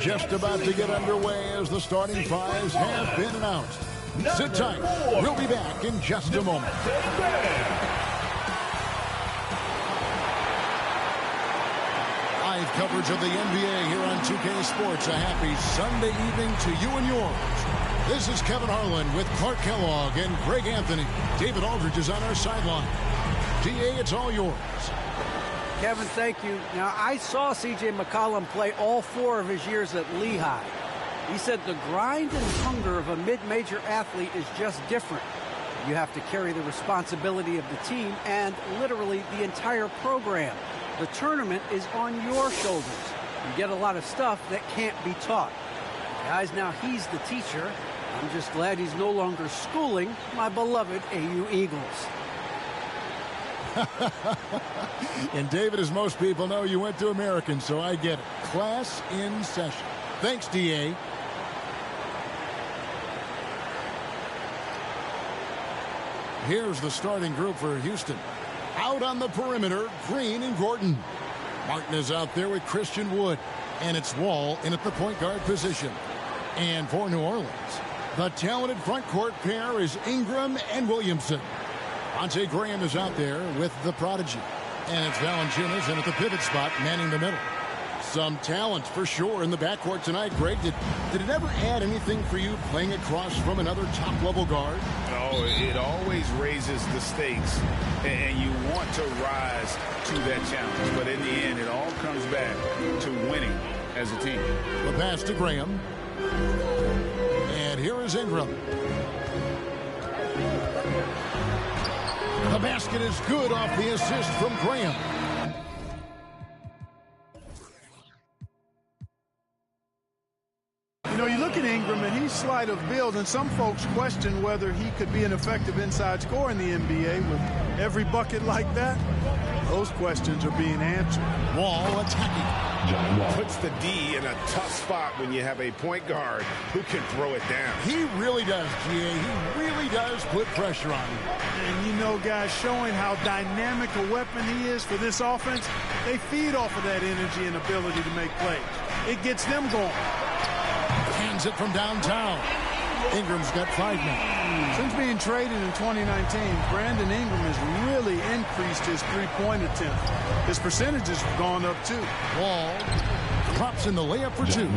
Just about to get underway as the starting fives have been announced. Sit tight. We'll be back in just a moment. Live coverage of the NBA here on 2K Sports. A happy Sunday evening to you and yours. This is Kevin Harlan with Clark Kellogg and Greg Anthony. David Aldridge is on our sideline. DA, it's all yours. Kevin, thank you. Now, I saw C.J. McCollum play all 4 of his years at Lehigh. He said the grind and hunger of a mid-major athlete is just different. You have to carry the responsibility of the team and literally the entire program. The tournament is on your shoulders. You get a lot of stuff that can't be taught. Guys, now he's the teacher. I'm just glad he's no longer schooling my beloved AU Eagles. And David, as most people know, you went to American, so I get it. Class in session. Thanks, DA. Here's the starting group for Houston. Out on the perimeter, Green and Gordon. Martin is out there with Christian Wood. And it's Wall in at the point guard position. And for New Orleans, the talented front court pair is Ingram and Williamson. Devontae Graham is out there with the prodigy. And it's Valanciunas in at the pivot spot, manning the middle. Some talent for sure in the backcourt tonight. Greg, did it ever add anything for you playing across from another top-level guard? Oh, it always raises the stakes, and you want to rise to that challenge. But in the end, it all comes back to winning as a team. The pass to Graham. And here is Ingram. The basket is good off the assist from Graham. You know, you look at Ingram, and he's slight of build, and some folks question whether he could be an effective inside scorer in the NBA with every bucket like that. Those questions are being answered. Wall attacking. Puts the D in a tough spot when you have a point guard who can throw it down. He really does, GA. He really does put pressure on him. And you know, guys, showing how dynamic a weapon he is for this offense, they feed off of that energy and ability to make plays. It gets them going. Hands it from downtown. Ingram's got 5 now. Since being traded in 2019, Brandon Ingram has really increased his three-point attempt. His percentages have gone up, too. Wall drops in the layup for 2.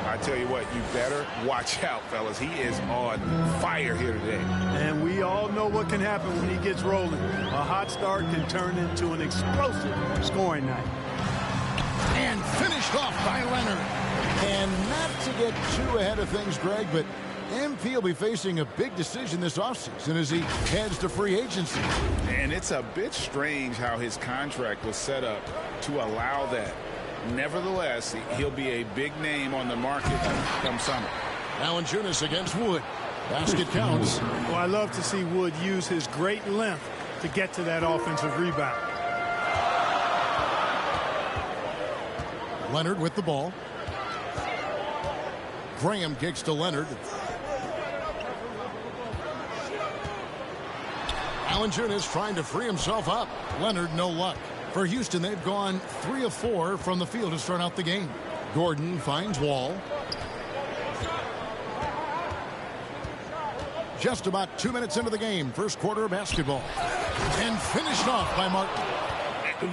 I tell you what, you better watch out, fellas. He is on fire here today. And we all know what can happen when he gets rolling. A hot start can turn into an explosive scoring night. And finished off by Leonard. And not to get too ahead of things, Greg, but MP will be facing a big decision this offseason as he heads to free agency. And it's a bit strange how his contract was set up to allow that. Nevertheless, he'll be a big name on the market come summer. Valanciunas against Wood. Basket counts. Well, I love to see Wood use his great length to get to that offensive rebound. Leonard with the ball. Graham kicks to Leonard. Valanciunas trying to free himself up. Leonard, no luck. For Houston, they've gone 3 of 4 from the field to start out the game. Gordon finds Wall. Just about 2 minutes into the game, first quarter of basketball. And finished off by Martin.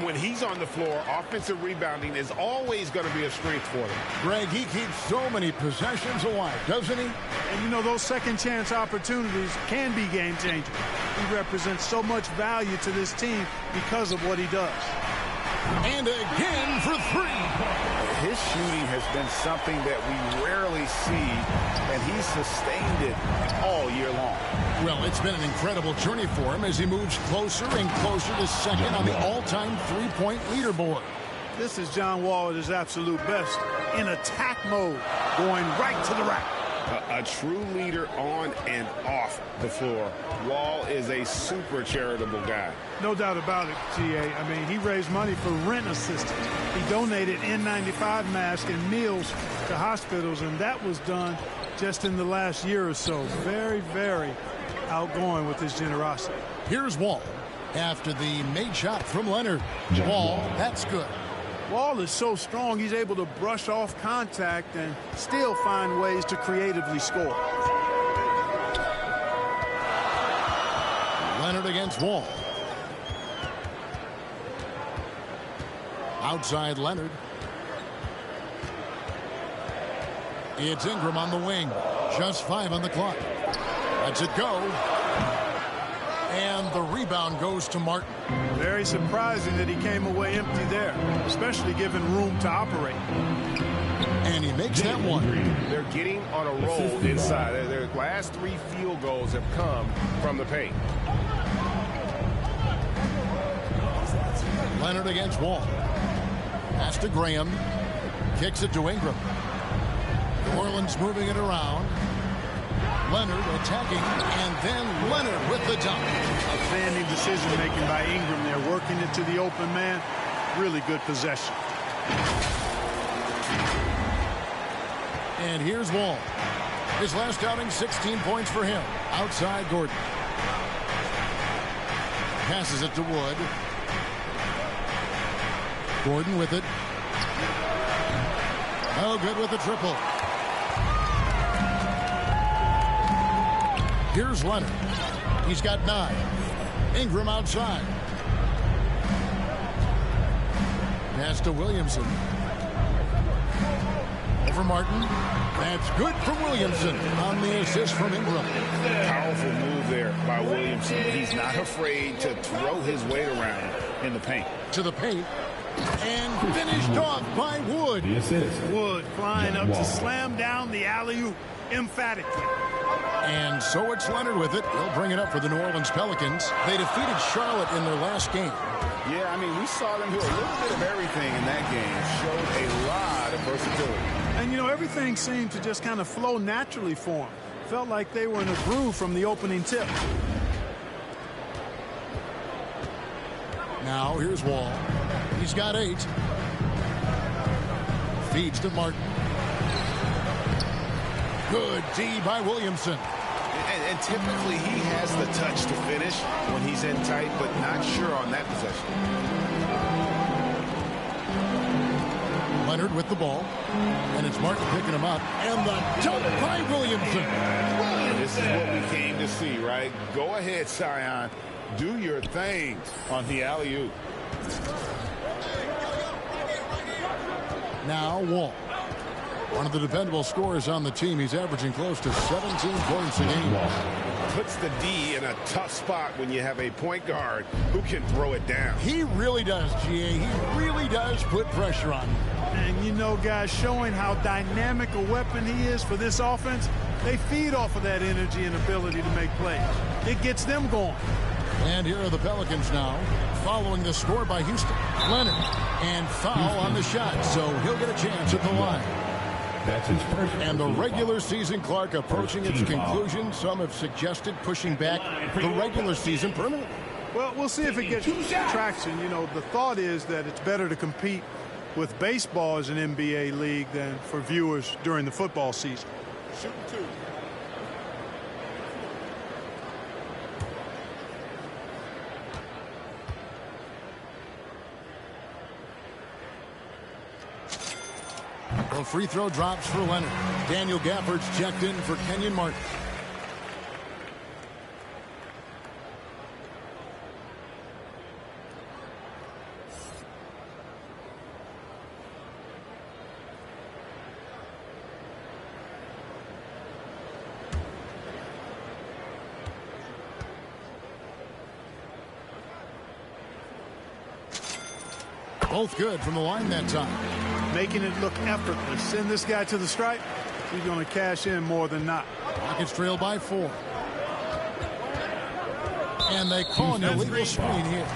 When he's on the floor, offensive rebounding is always going to be a strength for him. Greg, he keeps so many possessions alive, doesn't he? And you know, those second chance opportunities can be game changers. He represents so much value to this team because of what he does. And again for 3. His shooting has been something that we rarely see, and he's sustained it all year long. Well, it's been an incredible journey for him as he moves closer and closer to second on the all-time three-point leaderboard. This is John Wall at his absolute best in attack mode, going right to the rack. A true leader on and off the floor. Wall is a super charitable guy. No doubt about it, T.A. I mean, he raised money for rent assistance. He donated N95 masks and meals to hospitals, and that was done just in the last year or so. Very, very outgoing with his generosity. Here's Wall after the made shot from Leonard. Wall, that's good. Wall is so strong, he's able to brush off contact and still find ways to creatively score. Leonard against Wall. Outside Leonard. It's Ingram on the wing. Just 5 on the clock. Lets it go. And the rebound goes to Martin. Very surprising that he came away empty there, especially given room to operate. And he makes that one. They're getting on a roll inside. Their last 3 field goals have come from the paint. Leonard against Wall. Pass to Graham. Kicks it to Ingram. New Orleans moving it around. Leonard attacking, and then Leonard with the dunk. Outstanding decision-making by Ingram there, working it to the open man. Really good possession. And here's Wall. His last outing, 16 points for him. Outside Gordon. Passes it to Wood. Gordon with it. Oh, good with the triple. Here's Leonard. He's got 9. Ingram outside. Pass to Williamson. Over Martin. That's good for Williamson on the assist from Ingram. Powerful move there by Williamson. He's not afraid to throw his weight around in the paint. To the paint. And finished off by Wood. Wood flying up to slam down the alley-oop emphatically. And so it's Leonard with it. He'll bring it up for the New Orleans Pelicans. They defeated Charlotte in their last game. Yeah, I mean, we saw them do a little bit of everything in that game. Showed a lot of versatility. And, you know, everything seemed to just kind of flow naturally for them. Felt like they were in a groove from the opening tip. Now here's Wall. He's got 8. Feeds to Martin. Good D by Williamson. And typically he has the touch to finish when he's in tight, but not sure on that possession. Leonard with the ball. And it's Martin picking him up. And the dunk by Williamson. And this is what we came to see, right? Go ahead, Sion. Do your thing on the alley-oop. Now Wall. One of the dependable scorers on the team. He's averaging close to 17 points a game. Puts the D in a tough spot when you have a point guard who can throw it down. He really does, GA. He really does put pressure on him. And, you know, guys, showing how dynamic a weapon he is for this offense, they feed off of that energy and ability to make plays. It gets them going. And here are the Pelicans now, following the score by Houston. Leonard, and foul on the shot, so he'll get a chance at the line. That's his first. And the regular season, Clark, approaching its conclusion. Some have suggested pushing back the regular season permanently. Well, we'll see if it gets traction. You know, the thought is that it's better to compete with baseball as an NBA league than for viewers during the football season. Shoot 2. The free throw drops for Leonard. Daniel Gafford's checked in for Kenyon Martin. Both good from the line that time. Making it look effortless. Send this guy to the stripe. He's going to cash in more than not. Rockets trail by 4. And they call an illegal screen here.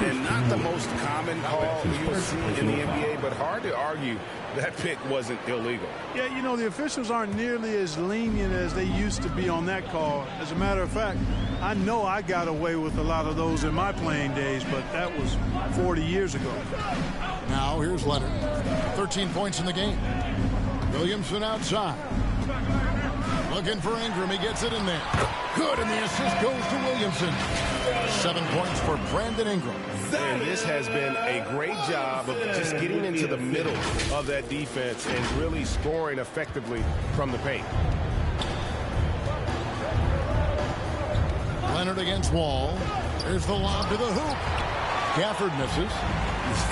And not the most common call you'll see in the NBA, but hard to argue that pick wasn't illegal. Yeah, you know, the officials aren't nearly as lenient as they used to be on that call. As a matter of fact, I know I got away with a lot of those in my playing days, but that was 40 years ago. Now here's Leonard. 13 points in the game. Williamson outside. Looking for Ingram. He gets it in there. Good, and the assist goes to Williamson. 7 points for Brandon Ingram. And this has been a great job of just getting into the middle of that defense and really scoring effectively from the paint. Leonard against Wall. There's the lob to the hoop. Gafford misses.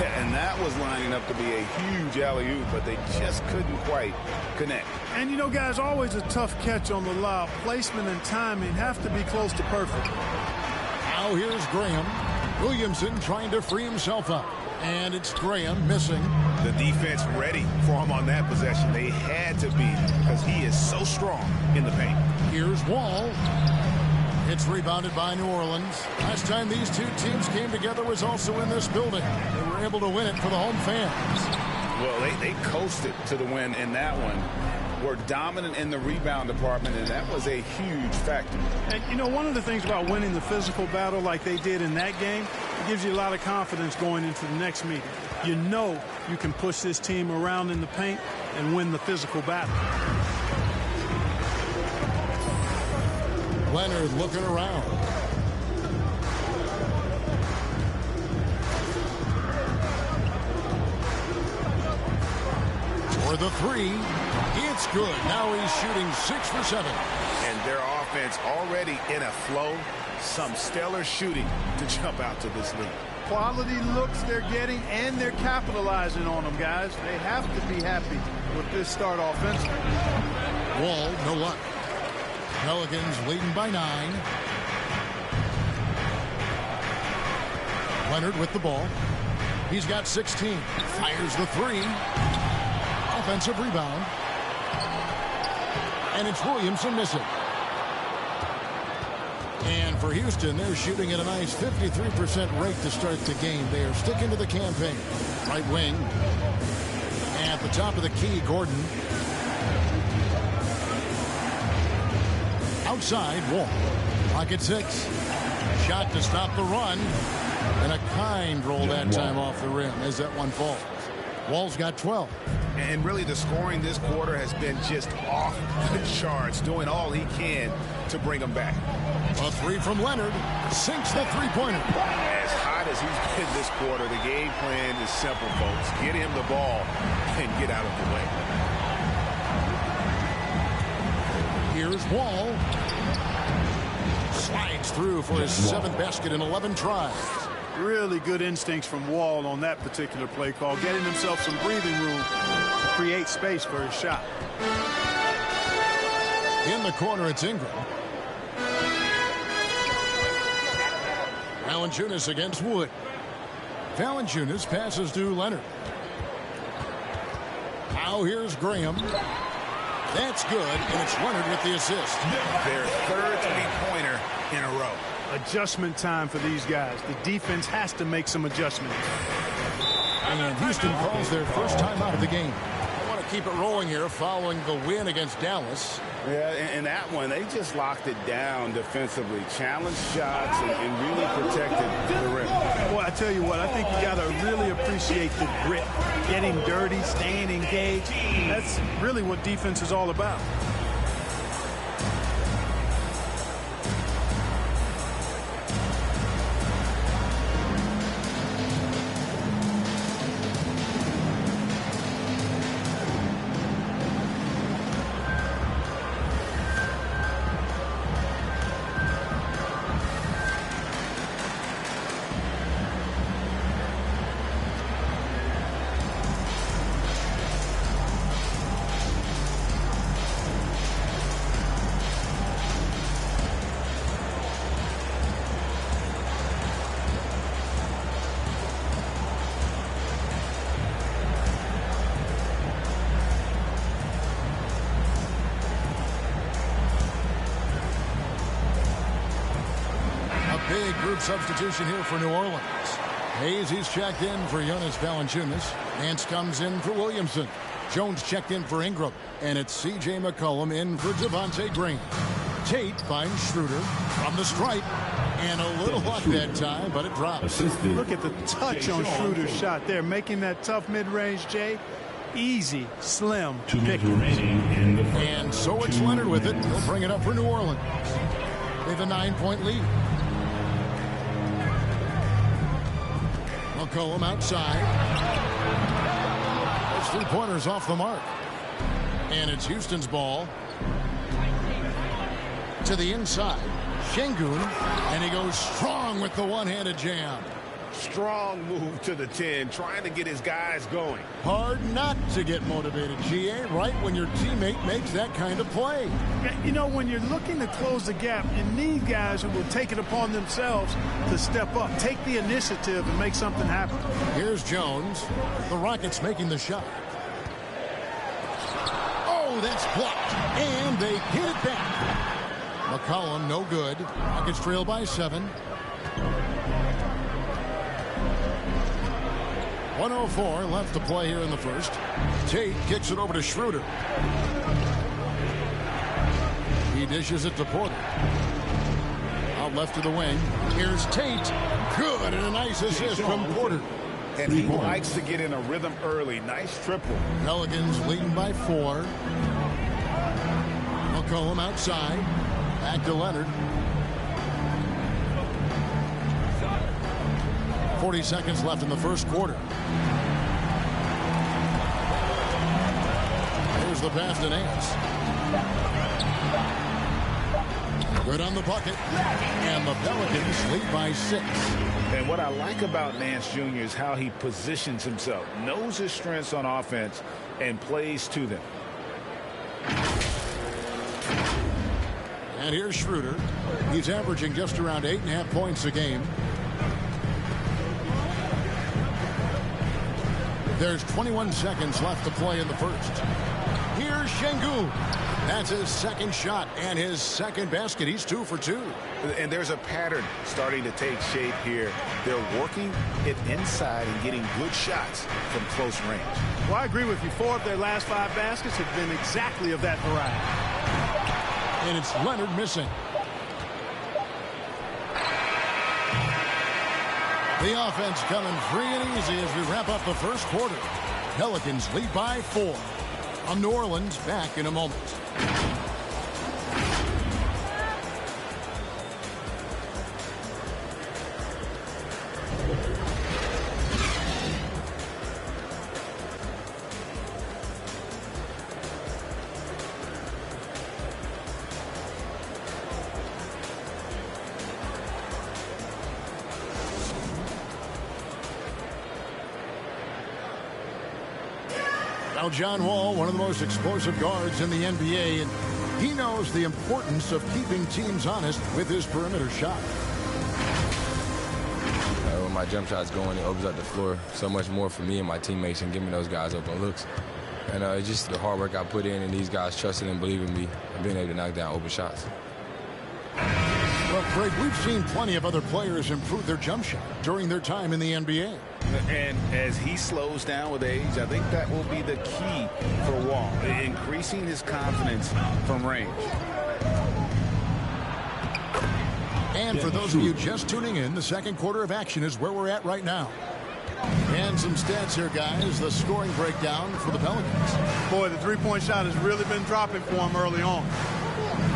Yeah, and that was lining up to be a huge alley-oop, but they just couldn't quite connect. And, you know, guys, always a tough catch on the lob. Placement and timing have to be close to perfect. Now here's Graham. Williamson trying to free himself up. And it's Graham missing. The defense ready for him on that possession. They had to be because he is so strong in the paint. Here's Wall. It's rebounded by New Orleans. Last time these two teams came together was also in this building. They were able to win it for the home fans. Well, they coasted to the win in that one. Were dominant in the rebound department, and that was a huge factor. And, you know, one of the things about winning the physical battle like they did in that game, it gives you a lot of confidence going into the next meeting. You know you can push this team around in the paint and win the physical battle. Leonard looking around. For the three, it's good. Now he's shooting 6 for 7. And their offense already in a flow. Some stellar shooting to jump out to this lead. Quality looks they're getting, and they're capitalizing on them, guys. They have to be happy with this start offensively. Wall, no luck. Pelicans leading by 9. Leonard with the ball. He's got 16. Fires the 3. Offensive rebound. And it's Williamson missing. And for Houston, they're shooting at a nice 53% rate to start the game. They are sticking to the campaign. Right wing. At the top of the key, Gordon. Outside, Wall. Pocket 6. Shot to stop the run. And a kind roll that time off the rim as that one falls. Wall's got 12. And really the scoring this quarter has been just off the charts, doing all he can to bring them back. A 3 from Leonard. Sinks the three-pointer. As hot as he's been this quarter, the game plan is simple, folks. Get him the ball and get out of the way. Here's Wall. Slides through for his 7th basket in 11 tries. Really good instincts from Wall on that particular play call, getting himself some breathing room to create space for his shot. In the corner, it's Ingram. Valanciunas against Wood. Valanciunas passes to Leonard. Now here's Graham. That's good, and it's Leonard with the assist. Their third three-pointer in a row. Adjustment time for these guys. The defense has to make some adjustments. And Houston calls their first time out of the game. I want to keep it rolling here following the win against Dallas. Yeah, in that one, they just locked it down defensively. Challenged shots and really protected the rim. Well, I tell you what, I think you got to really appreciate the grit. Getting dirty, staying engaged. That's really what defense is all about. Big group substitution here for New Orleans. Hayes, he's checked in for Jonas Valanciunas. Nance comes in for Williamson. Jones checked in for Ingram. And it's C.J. McCollum in for Devontae Green. Tate finds Schroeder from the stripe. And a little luck that time, but it drops. Look at the touch on Schroeder's shot there, making that tough mid-range, Jay. Easy, slim pick. And so it's Leonard with it. He'll bring it up for New Orleans. They have a 9-point lead. McCollum outside. Those three-pointers off the mark. And it's Houston's ball. To the inside. Şengün, and he goes strong with the one-handed jam. Strong move to the 10, trying to get his guys going. Hard not to get motivated, GA, right when your teammate makes that kind of play. You know, when you're looking to close the gap, you need guys who will take it upon themselves to step up, take the initiative, and make something happen. Here's Jones. The Rockets making the shot. Oh, that's blocked, and they get it back. McCollum, no good. Rockets trail by 7. 1:04 left to play here in the first. Tate kicks it over to Schroeder. He dishes it to Porter. Out left to the wing. Here's Tate. Good, and a nice assist from Porter. And he likes to get in a rhythm early. Nice triple. Pelicans leading by 4. McCollum outside. Back to Leonard. 40 seconds left in the first quarter. Here's the pass to Nance. Good on the bucket. And the Pelicans lead by 6. And what I like about Nance Jr. is how he positions himself, knows his strengths on offense, and plays to them. And here's Schroeder. He's averaging just around 8.5 points a game. There's 21 seconds left to play in the first. Here's Şengün. That's his second shot and his second basket. He's 2 for 2. And there's a pattern starting to take shape here. They're working it inside and getting good shots from close range. Well, I agree with you. 4 of their last 5 baskets have been exactly of that variety. And it's Leonard missing. The offense coming free and easy as we wrap up the first quarter. Pelicans lead by 4. New Orleans back in a moment. Now, John Wall, one of the most explosive guards in the NBA, and he knows the importance of keeping teams honest with his perimeter shot. When my jump shot's going, it opens up the floor so much more for me and my teammates and giving those guys open looks. And it's just the hard work I put in and these guys trusting and believing me and being able to knock down open shots. Well, Craig, we've seen plenty of other players improve their jump shot during their time in the NBA. And as he slows down with age, I think that will be the key for Wall, increasing his confidence from range. And for those of you just tuning in, the second quarter of action is where we're at right now. And some stats here, guys. The scoring breakdown for the Pelicans. Boy, the three-point shot has really been dropping for him early on.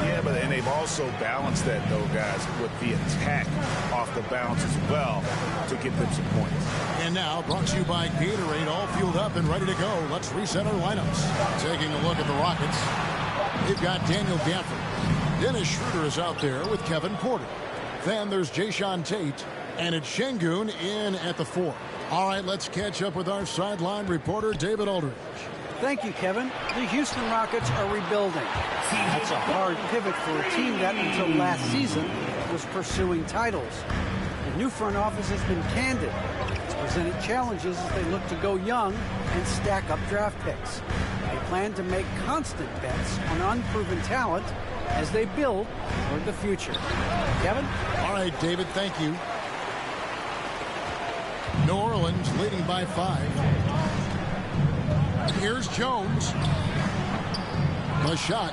Yeah, and they've also balanced that, though, guys, with the attack off the bounce as well to get them some points. And now, brought to you by Gatorade, all fueled up and ready to go. Let's reset our lineups. Taking a look at the Rockets. They've got Daniel Gafford. Dennis Schroeder is out there with Kevin Porter. Then there's Jae'Sean Tate, and it's Şengün in at the 4. All right, let's catch up with our sideline reporter, David Aldridge. Thank you, Kevin. The Houston Rockets are rebuilding. That's a hard pivot for a team that, until last season, was pursuing titles. The new front office has been candid. It's presented challenges as they look to go young and stack up draft picks. They plan to make constant bets on unproven talent as they build toward the future. Kevin? All right, David, thank you. New Orleans leading by 5. Here's Jones. The shot,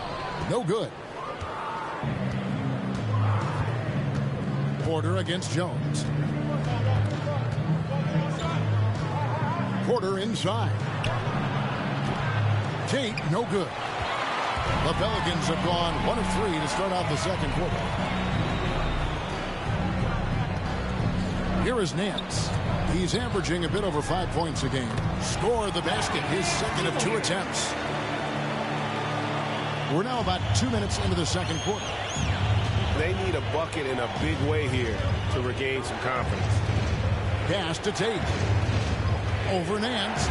no good. Porter against Jones. Porter inside. Tate, no good. The Pelicans have gone 1 of 3 to start out the second quarter. Here is Nance. He's averaging a bit over 5 points a game. Scored the basket, his second of 2 attempts. We're now about 2 minutes into the second quarter. They need a bucket in a big way here to regain some confidence. Pass to Tate. Over Nance.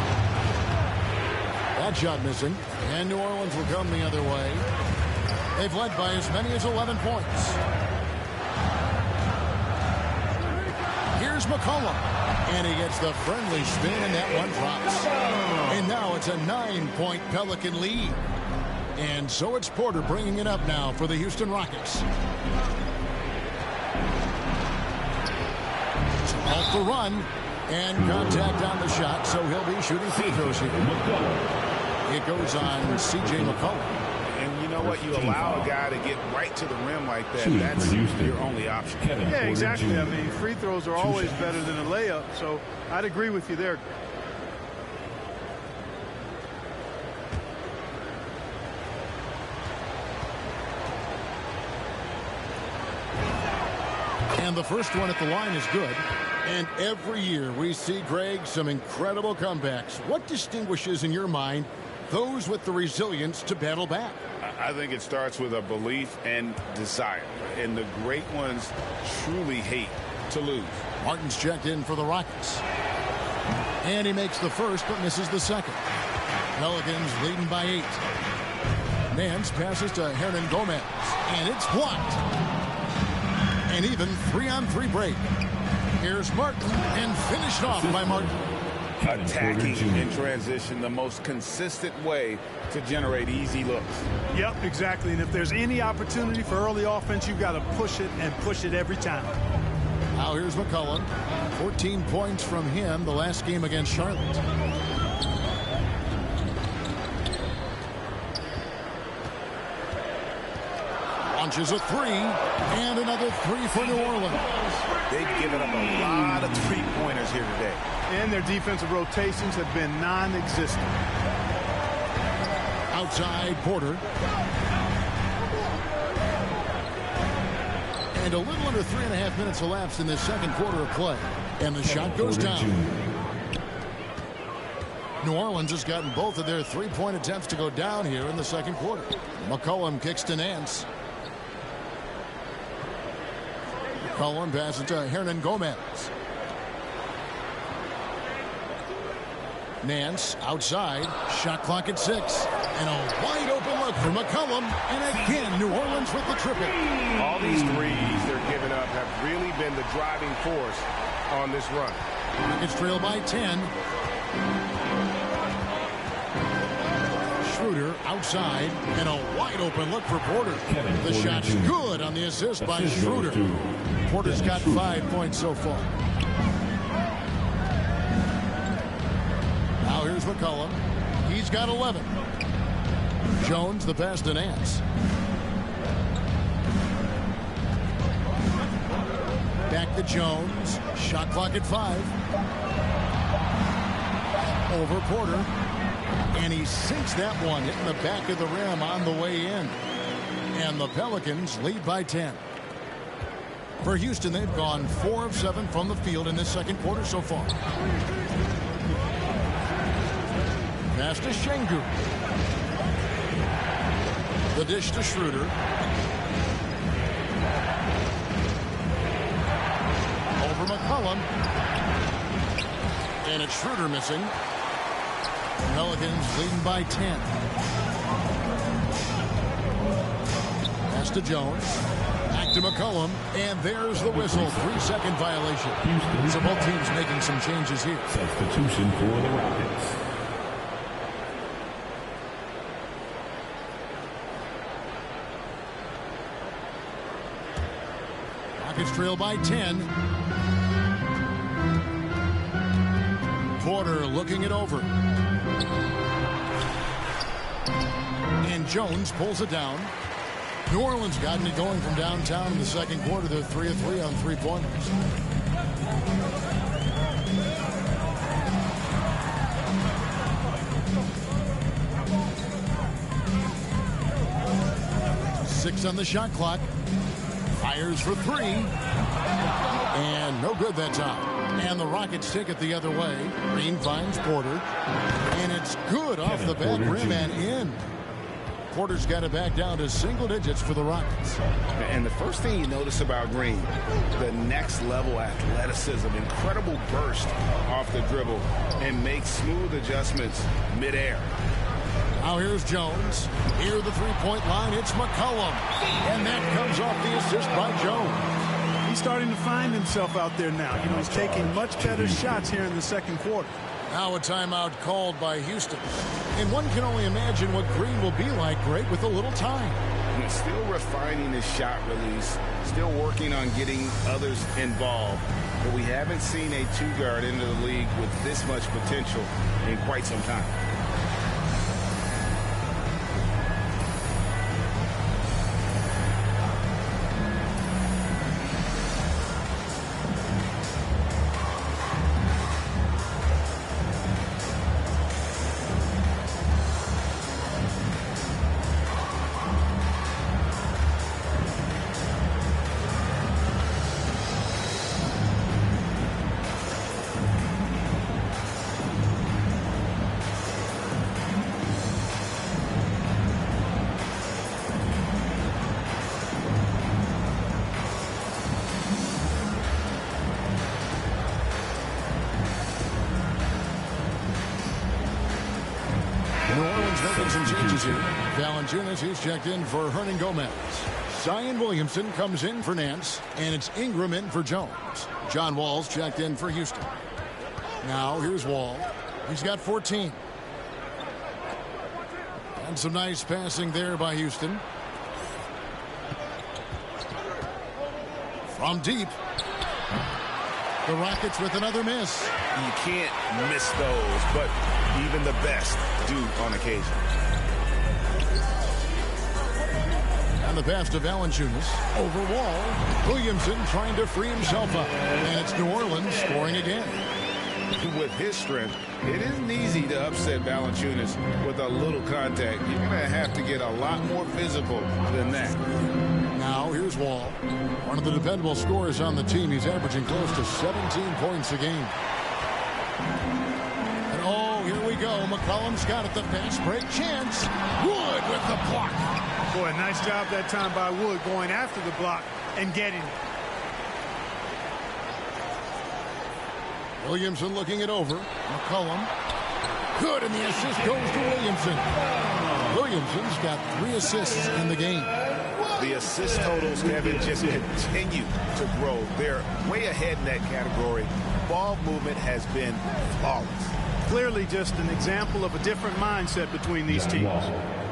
That shot missing. And New Orleans will come the other way. They've led by as many as 11 points. Here's McCollum. And he gets the friendly spin, and that one drops. And now it's a 9-point Pelican lead. And so it's Porter bringing it up now for the Houston Rockets. Off the run. And contact on the shot, so he'll be shooting free throws here. It goes on C.J. McCollum. And you know what? You allow a guy to get right to the rim like that. That's your only option. Yeah, exactly. I mean, free throws are always better than a layup, so I'd agree with you there. And the first one at the line is good. And every year we see, Greg, some incredible comebacks. What distinguishes, in your mind, those with the resilience to battle back? I think it starts with a belief and desire. And the great ones truly hate to lose. Martin's checked in for the Rockets. And he makes the first but misses the second. Pelicans leading by 8. Nance passes to Hernan Gomez. And it's blocked. An even 3-on-3 break. Here's Martin, and finished off by Martin. Attacking in transition, the most consistent way to generate easy looks. Yep, exactly. And if there's any opportunity for early offense, you've got to push it and push it every time. Now here's McCollum. 14 points from him the last game against Charlotte. Launches a 3, and another 3 for New Orleans. They've given up a lot of three-pointers here today. And their defensive rotations have been non-existent. Outside Porter. And a little under 3.5 minutes elapsed in this second quarter of play. And the shot goes down. New Orleans has gotten both of their 3-point attempts to go down here in the second quarter. McCollum kicks to Nance. McCollum passes to Hernan Gomez. Nance outside. Shot clock at 6. And a wide open look for McCollum. And again, New Orleans with the triple. All these threes they're giving up have really been the driving force on this run. It's trailed by 10. Schroeder outside, and a wide open look for Porter. The shot's good on the assist by Schroeder. Porter's got 5 points so far. Now here's McCollum. He's got 11. Jones, the pass to Nance. Back to Jones. Shot clock at 5. Over Porter. And he sinks that one, hitting the back of the rim on the way in. And the Pelicans lead by 10. For Houston, they've gone 4 of 7 from the field in this second quarter so far. Pass to Şengün. The dish to Schroeder. Over McCollum. And it's Schroeder missing. Pelicans leading by 10. Pass to Jones. Back to McCollum. And there's the whistle. 3-second violation. So both teams making some changes here. Substitution for the Rockets. Rockets trail by 10. Porter looking it over. And Jones pulls it down. New Orleans gotten it going from downtown in the second quarter. They're 3 of 3 on 3-pointers. Six on the shot clock. Fires for 3. And no good that time. And the Rockets take it the other way. Green finds Porter. And it's good off the back rim and in. Porter's got it back down to single digits for the Rockets. And the first thing you notice about Green, the next level athleticism, incredible burst off the dribble, and makes smooth adjustments midair. Now here's Jones. Near the three-point line, it's McCollum. And that comes off the assist by Jones. He's starting to find himself out there now. You know, he's taking much better shots here in the second quarter. Now a timeout called by Houston. And one can only imagine what Green will be like, Greg, with a little time. He's still refining his shot release, still working on getting others involved. But we haven't seen a two-guard into the league with this much potential in quite some time. Some changes here. Valanciunas, he's checked in for Hernan Gomez. Zion Williamson comes in for Nance, and it's Ingram in for Jones. John Wall's checked in for Houston. Now here's Wall. He's got 14. And some nice passing there by Houston. From deep. The Rockets with another miss. You can't miss those, but even the best do on occasion. And the pass to Valanciunas. Over Wall. Williamson trying to free himself up. And it's New Orleans scoring again. With his strength, it isn't easy to upset Valanciunas with a little contact. You're going to have to get a lot more physical than that. Now here's Wall. One of the dependable scorers on the team. He's averaging close to 17 points a game. And oh, here we go. McCollum's got it. The fast break chance. Wood with the block. Boy, nice job that time by Wood going after the block and getting it. Williamson looking it over. McCollum. Good, and the assist goes to Williamson. Williamson's got 3 assists in the game. The assist totals, Kevin, just continue to grow. They're way ahead in that category. Ball movement has been flawless. Clearly just an example of a different mindset between these teams.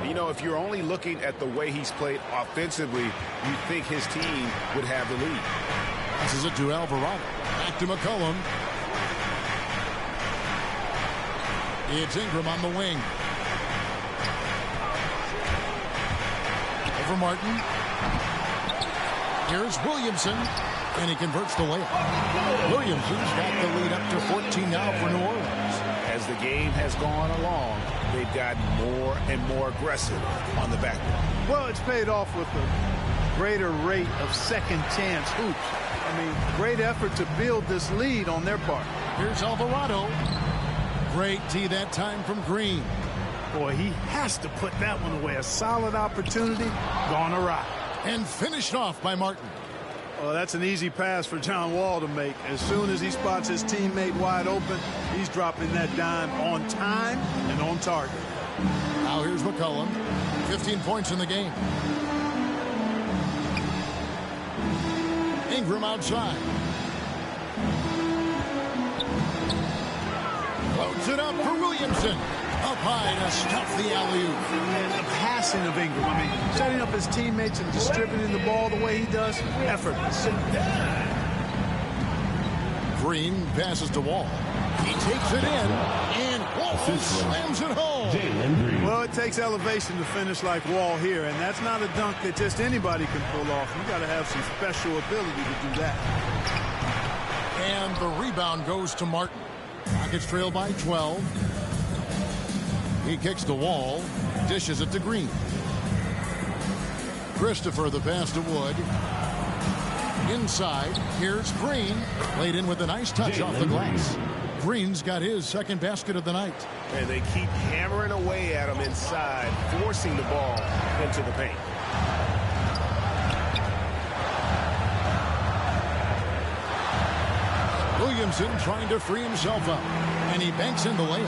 You know, if you're only looking at the way he's played offensively, you think his team would have the lead. Passes it to Alvarado. Back to McCollum. It's Ingram on the wing. Over Martin. Here's Williamson, and he converts the layup. Williamson's got the lead up to 14 now for New Orleans. As the game has gone along, they've gotten more and more aggressive on the back end. Well, it's paid off with a greater rate of second chance hoops. I mean, great effort to build this lead on their part. Here's Alvarado. Great tee that time from Green. Boy, he has to put that one away. A solid opportunity gone awry. And finished off by Martin. Well, that's an easy pass for John Wall to make. As soon as he spots his teammate wide open, he's dropping that dime on time and on target. Now here's McCollum. 15 points in the game. Ingram outside. Floats it up for Williamson. Up high to stuff the alley-oop. And the passing of Ingram. I mean, setting up his teammates and distributing the ball the way he does, effortless. Green passes to Wall. He takes it in, and Wall slams it home. Well, it takes elevation to finish like Wall here, and that's not a dunk that just anybody can pull off. You got to have some special ability to do that. And the rebound goes to Martin. Rockets trail by 12. He kicks the Wall, dishes it to Green. Christopher, the pass to Wood. Inside, here's Green. Laid in with a nice touch off the glass. Green's got his second basket of the night. And they keep hammering away at him inside, forcing the ball into the paint. Williamson trying to free himself up. And he banks in the layup.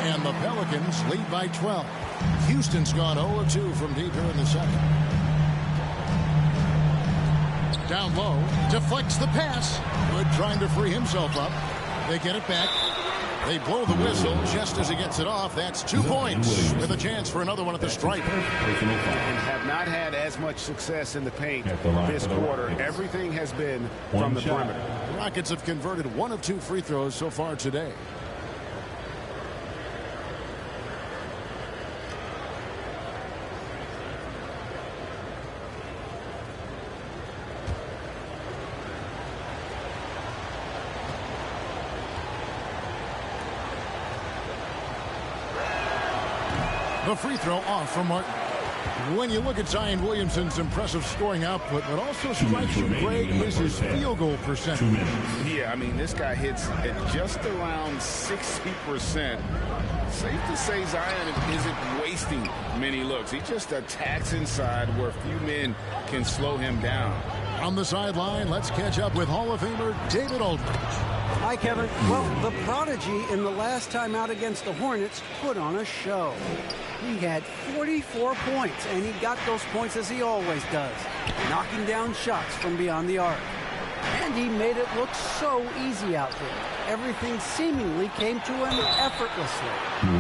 And the Pelicans lead by 12. Houston's gone 0 of 2 from deep here in the second. Down low, deflects the pass. Good trying to free himself up. They get it back. They blow the whistle just as he gets it off. That's 2 points with a chance for another one at the stripe. And have not had as much success in the paint this quarter. Everything has been from the perimeter. The Rockets have converted 1 of 2 free throws so far today. The free throw off from Martin. When you look at Zion Williamson's impressive scoring output, what also strikes you, Greg, is his field goal percentage. Yeah, I mean, this guy hits at just around 60%. Safe to say Zion isn't wasting many looks. He just attacks inside where few men can slow him down. On the sideline, let's catch up with Hall of Famer David Aldridge. Hi, Kevin. Well, the prodigy in the last time out against the Hornets put on a show. He had 44 points, and he got those points as he always does, knocking down shots from beyond the arc. And he made it look so easy out there. Everything seemingly came to him effortlessly.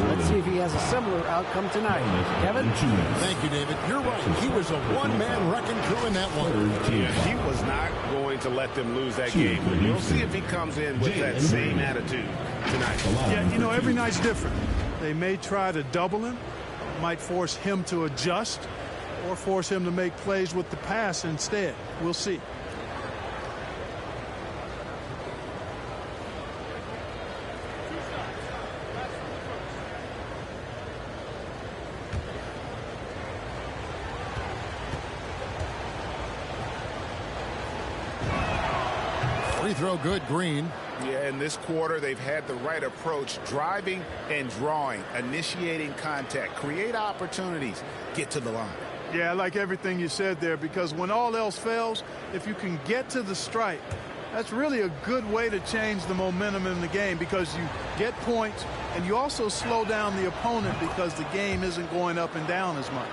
Let's see if he has a similar outcome tonight. Kevin? Thank you, David. You're right. He was a one-man wrecking crew in that one. Yeah, he was not going to let them lose that game. We'll see if he comes in with that same attitude tonight. Yeah, you know, every night's different. They may try to double him, might force him to adjust, or force him to make plays with the pass instead. We'll see. Free throw good, Green. Yeah, in this quarter, they've had the right approach, driving and drawing, initiating contact, create opportunities, get to the line. Yeah, I like everything you said there, because when all else fails, if you can get to the stripe, that's really a good way to change the momentum in the game, because you get points and you also slow down the opponent because the game isn't going up and down as much.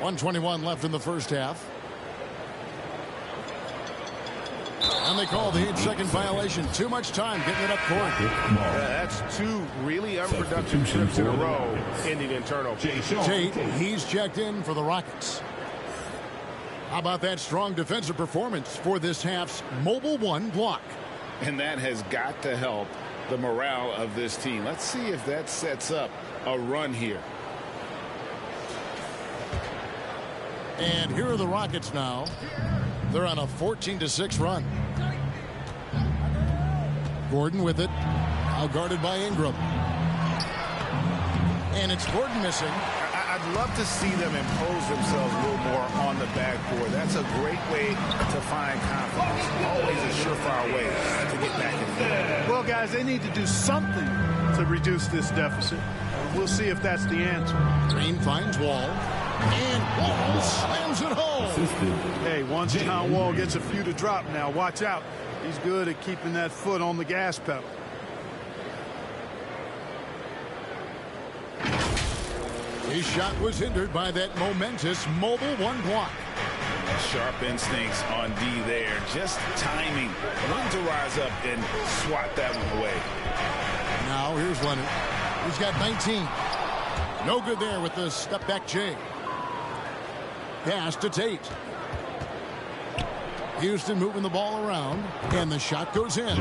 1:21 left in the first half. And they call the 8-second violation. Too much time getting it up court. That's 2 really unproductive trips in a row, ending in turnover. Tate, he's checked in for the Rockets. How about that strong defensive performance for this half's mobile 1 block? And that has got to help the morale of this team. Let's see if that sets up a run here. And here are the Rockets now. They're on a 14-6 run. Gordon with it. Now guarded by Ingram. And it's Gordon missing. I'd love to see them impose themselves a little more on the backboard. That's a great way to find confidence. Always a surefire way to get back in the game. Well, guys, they need to do something to reduce this deficit. We'll see if that's the answer. Green finds Wall. And Wall slams it home. Hey, once John Wall gets a few to drop now, watch out. He's good at keeping that foot on the gas pedal. His shot was hindered by that momentous mobile 1 block. Sharp instincts on D there. Just timing. When to rise up and swat that one away. Now here's Leonard. He's got 19. No good there with the step back J. Pass to Tate. Houston moving the ball around, and the shot goes in.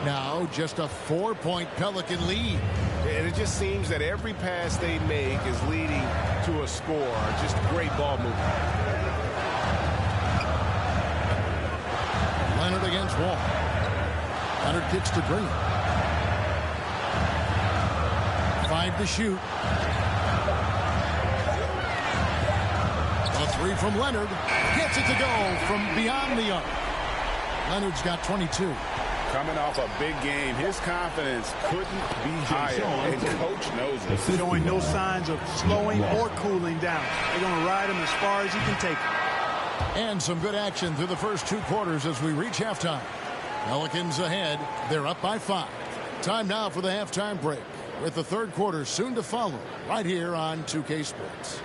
Now just a 4-point Pelican lead. And it just seems that every pass they make is leading to a score. Just great ball movement. Leonard against Wall. Leonard kicks to Green. 5 to shoot. Three from Leonard. Gets it to go from beyond the arc. Leonard's got 22. Coming off a big game, his confidence couldn't be higher, and Coach knows it. Showing no signs of slowing or cooling down. They're going to ride him as far as he can take him. And some good action through the first 2 quarters as we reach halftime. Pelicans ahead. They're up by 5. Time now for the halftime break, with the third quarter soon to follow right here on 2K Sports.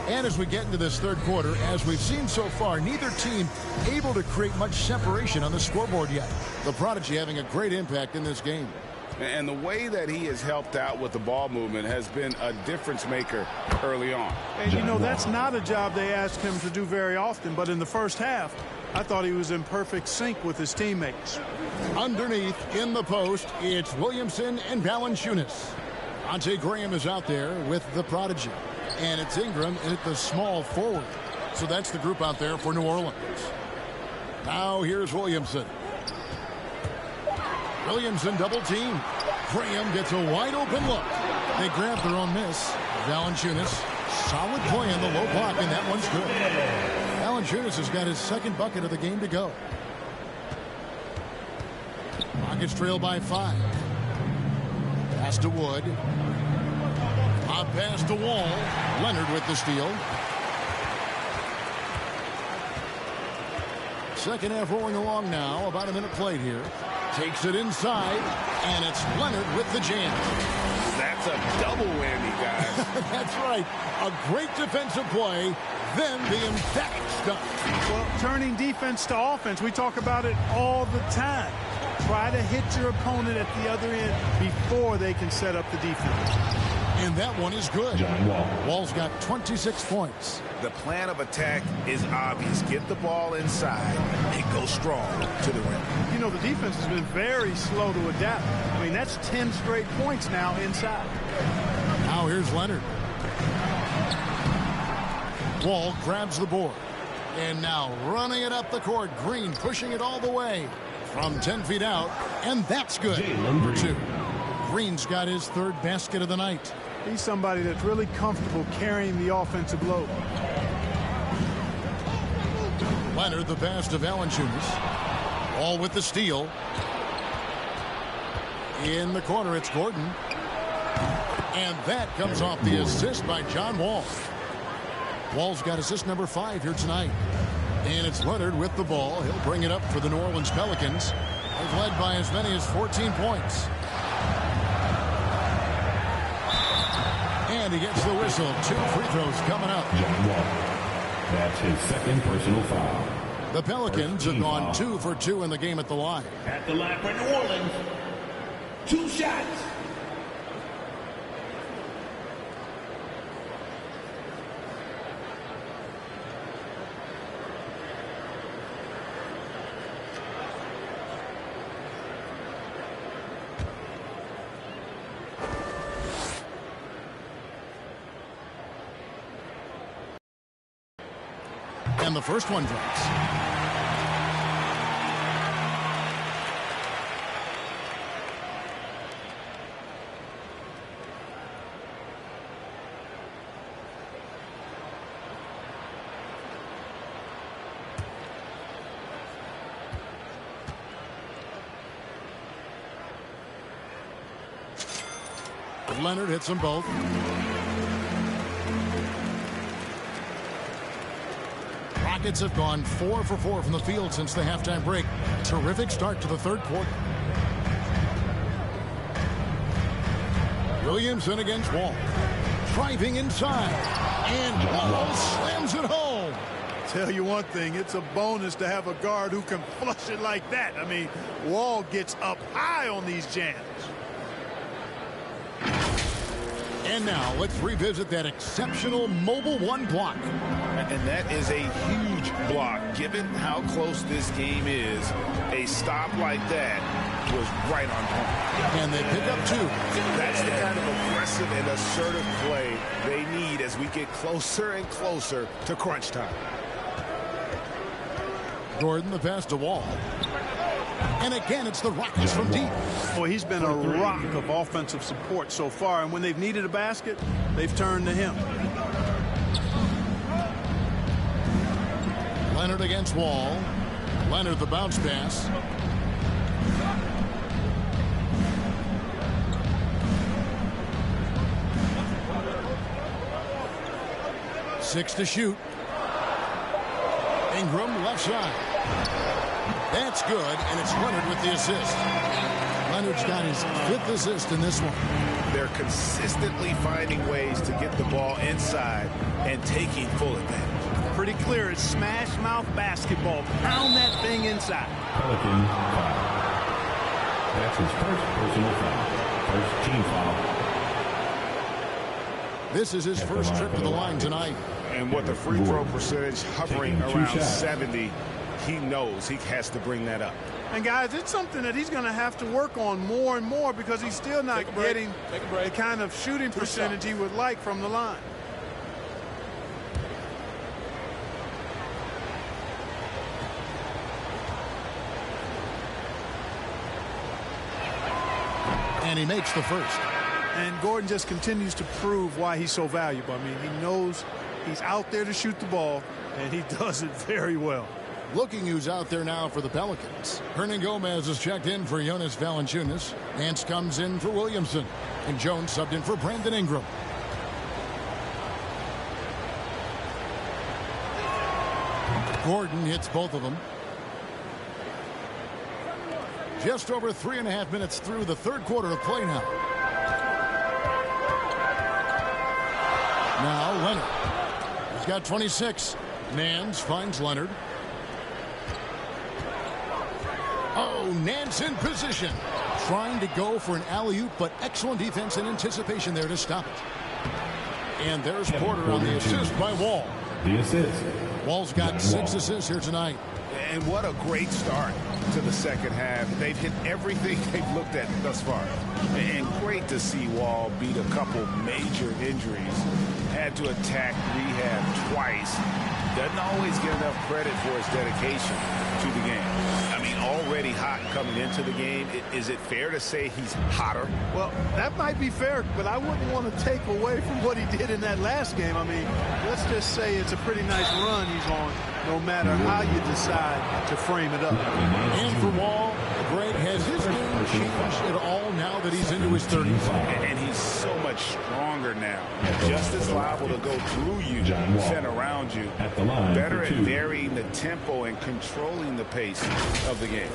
And as we get into this third quarter, as we've seen so far, neither team able to create much separation on the scoreboard yet. The Prodigy having a great impact in this game. And the way that he has helped out with the ball movement has been a difference maker early on. And you know, that's not a job they ask him to do very often, but in the first half, I thought he was in perfect sync with his teammates. Underneath in the post, it's Williamson and Valanciunas. Ante Graham is out there with the Prodigy. And it's Ingram at the small forward. So that's the group out there for New Orleans. Now here's Williamson. Williamson double team. Graham gets a wide open look. They grab their own miss. Valanciunas, solid play in the low block, and that one's good. Valanciunas has got his second bucket of the game to go. Rockets trail by 5. Pass to Wood. Up pass to Wall. Leonard with the steal. Second half rolling along now. About a minute played here. Takes it inside. And it's Leonard with the jam. That's a double whammy, guys. That's right. A great defensive play. Then the emphatic stuff. Well, turning defense to offense, we talk about it all the time. Try to hit your opponent at the other end before they can set up the defense. And that one is good. Wall's got 26 points. The plan of attack is obvious. Get the ball inside and go strong to the rim. You know, the defense has been very slow to adapt. I mean, that's 10 straight points now inside. Now here's Leonard. Wall grabs the board. And now running it up the court. Green pushing it all the way from 10 feet out. And that's good for 2. Green's got his third basket of the night. He's somebody that's really comfortable carrying the offensive load. Leonard the pass to Valanciunas. All with the steal. In the corner, it's Gordon. And that comes off the assist by John Wall. Wall's got assist number 5 here tonight. And it's Leonard with the ball. He'll bring it up for the New Orleans Pelicans. They've led by as many as 14 points. And he gets the whistle. 2 free throws coming up. That's his second personal foul. The Pelicans have gone 2 for 2 in the game at the line. At the line for New Orleans. 2 shots. And the first one drops. Leonard hits them both. Rockets have gone 4 for 4 from the field since the halftime break. Terrific start to the third quarter. Williamson against Wall. Driving inside. And Wall slams it home. Tell you one thing, it's a bonus to have a guard who can flush it like that. I mean, Wall gets up high on these jams. And now let's revisit that exceptional mobile one block. And that is a huge block. Given how close this game is, a stop like that was right on point. And they pick up 2. That's the kind of aggressive and assertive play they need as we get closer and closer to crunch time. Gordon, the pass to Wall. And again, it's the Rockets from deep. Boy, he's been a rock of offensive support so far, and when they've needed a basket, they've turned to him. Leonard against Wall. Leonard the bounce pass. Six to shoot. Ingram left side. That's good, and it's Leonard with the assist. Leonard's got his 5th assist in this one. They're consistently finding ways to get the ball inside and taking full advantage. Pretty clear, it's smash mouth basketball. Pound that thing inside. Pelican foul. That's his first personal foul. First team foul. This is his first trip to the line tonight. And with the free throw percentage hovering around 70, he knows he has to bring that up. And guys, it's something that he's going to have to work on more and more because he's still not getting the kind of shooting percentage he would like from the line. And he makes the first. And Gordon just continues to prove why he's so valuable. I mean, he knows he's out there to shoot the ball, and he does it very well. Looking who's out there now for the Pelicans. Hernan Gomez is checked in for Jonas Valanciunas. Nance comes in for Williamson. And Jones subbed in for Brandon Ingram. Gordon hits both of them. Just over 3.5 minutes through the third quarter of play now. Now Leonard. He's got 26. Nance finds Leonard. Oh, Nance in position. Trying to go for an alley-oop, but excellent defense and anticipation there to stop it. And there's Porter on the assist by Wall. The assist. Wall's got 6 assists here tonight. And what a great start to the second half. They've hit everything they've looked at thus far. And great to see Wall beat a couple major injuries. Had to attack rehab twice. Doesn't always get enough credit for his dedication to the game. I mean, already hot coming into the game. Is it fair to say he's hotter? Well, that might be fair, but I wouldn't want to take away from what he did in that last game. I mean, let's just say it's a pretty nice run he's on, no matter how you decide to frame it up. And for Wall, Greg, has his game changed at all now that he's into his 30s? And he's so much stronger now. Just as liable to go through you than around you. Better at varying the tempo and controlling the pace of the game.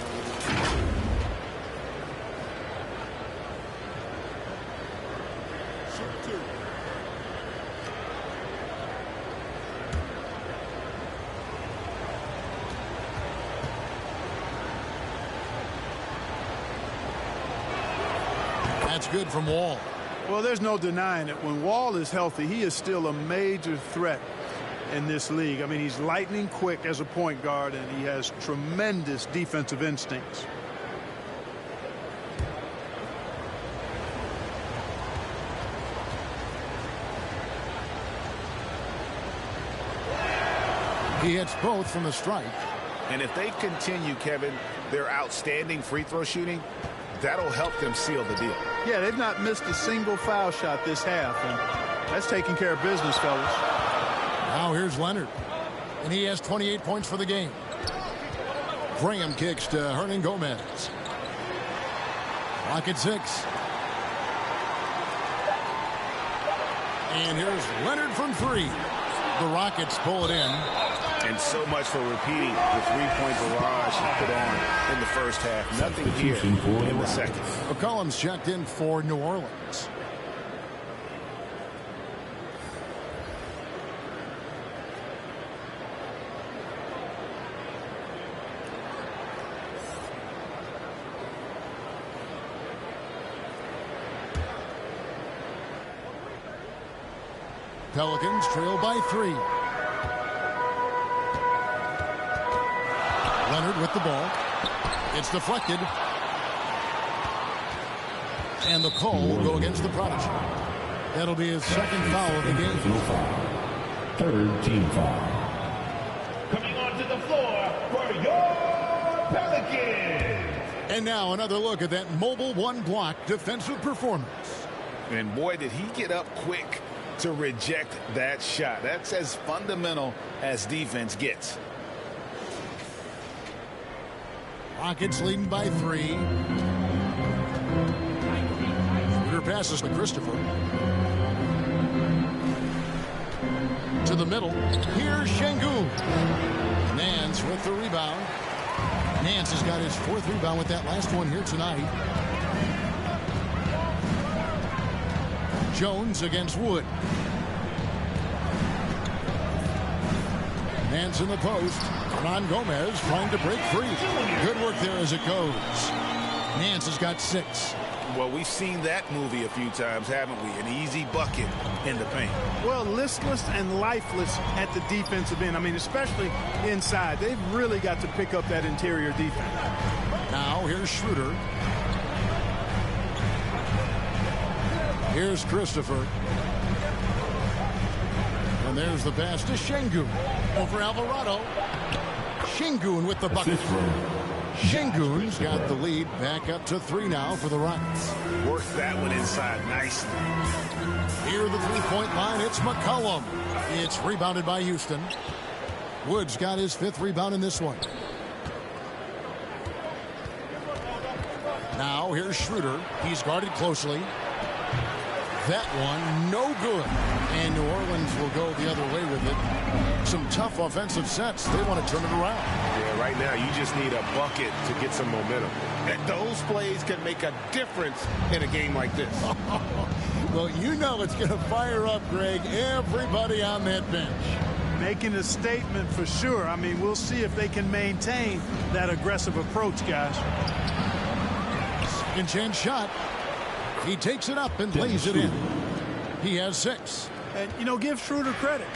That's good from Wall. Well, there's no denying it. When Wall is healthy, he is still a major threat in this league. I mean, he's lightning quick as a point guard, and he has tremendous defensive instincts. He hits both from the strike. And if they continue, Kevin, their outstanding free throw shooting, that'll help them seal the deal. Yeah, they've not missed a single foul shot this half, and that's taking care of business, fellas. Now here's Leonard, and he has 28 points for the game. Graham kicks to Hernan Gomez. Rocket 6. And here's Leonard from 3. The Rockets pull it in. And so much for repeating the three-point barrage he put on in the first half. Nothing here in the second. McCollum's checked in for New Orleans. Pelicans trail by 3. Leonard with the ball. It's deflected. And the call will go against the Prodigy. That'll be his second foul of the game. Third team foul. Coming onto the floor for your Pelicans. And now another look at that mobile one-block defensive performance. And boy, did he get up quick to reject that shot. That's as fundamental as defense gets. Rockets leading by 3. Shooter passes to Christopher. To the middle. Here's Şengün. Nance with the rebound. Nance has got his 4th rebound with that last one here tonight. Jones against Wood. Nance in the post. Ron Gomez trying to break free. Good work there as it goes. Nance has got 6. Well, we've seen that movie a few times, haven't we? An easy bucket in the paint. Well, listless and lifeless at the defensive end. I mean, especially inside. They've really got to pick up that interior defense. Now here's Schroeder. Here's Christopher. And there's the pass to Şengün. Over Alvarado. Şengün with the bucket. Şengün's got the lead back up to 3 now for the Rockets. Worked that one inside nicely. Here the three-point line, it's McCollum. It's rebounded by Houston. Wood's got his 5th rebound in this one. Now here's Schroeder. He's guarded closely. That one, no good. And New Orleans will go the other way with it. Some tough offensive sets. They want to turn it around. Yeah, right now you just need a bucket to get some momentum. And those plays can make a difference in a game like this. Well, you know it's going to fire up, Greg, everybody on that bench. Making a statement for sure. I mean, we'll see if they can maintain that aggressive approach, guys. Second chance shot. He takes it up and lays it in. He has 6. And, you know, give Schroeder credit.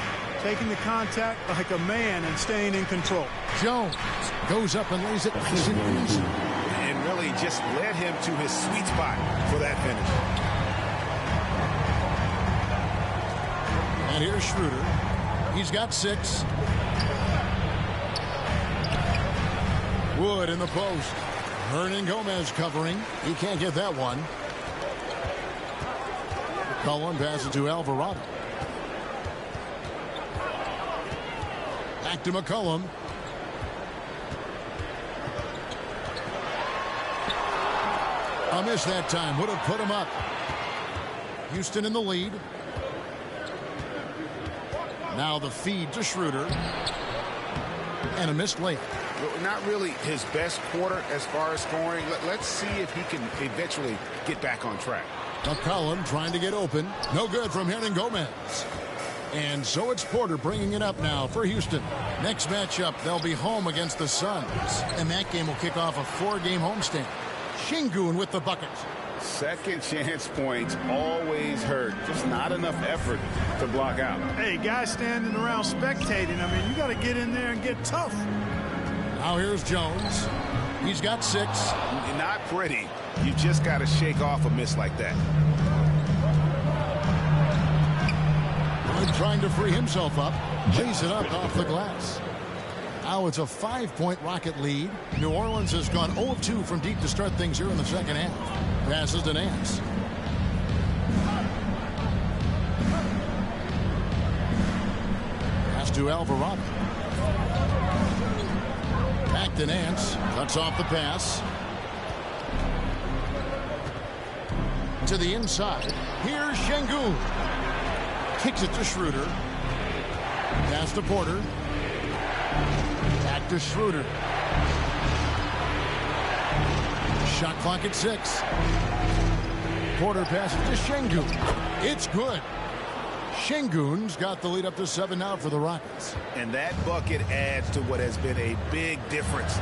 Taking the contact like a man and staying in control. Jones goes up and lays it nice and easy. And really just led him to his sweet spot for that finish. And here's Schroeder. He's got 6. Wood in the post. Hernan Gomez covering. He can't get that one. Cullen passes to Alvarado. Back to McCollum. A miss that time. Would have put him up. Houston in the lead. Now the feed to Schroeder. And a missed layup. Not really his best quarter as far as scoring. Let's see if he can eventually get back on track. McCollum trying to get open. No good from Hernan Gomez. And so it's Porter bringing it up now for Houston. Next matchup, they'll be home against the Suns. And that game will kick off a 4-game homestand. Şengün with the bucket. Second chance points always hurt. Just not enough effort to block out. Hey, guys standing around spectating. I mean, you got to get in there and get tough. Now here's Jones. He's got 6. Not pretty. You just got to shake off a miss like that. Wood trying to free himself up. Lays it up off the glass. Now it's a 5-point Rocket lead. New Orleans has gone 0 of 2 from deep to start things here in the second half. Passes to Nance. Pass to Alvarado. Back to Nance. Cuts off the pass. To the inside. Here's Şengün. Kicks it to Schroeder. Pass to Porter. Back to Schroeder. Shot clock at 6. Porter passes to Şengün. It's good. Şengün's got the lead up to 7 now for the Rockets. And that bucket adds to what has been a big difference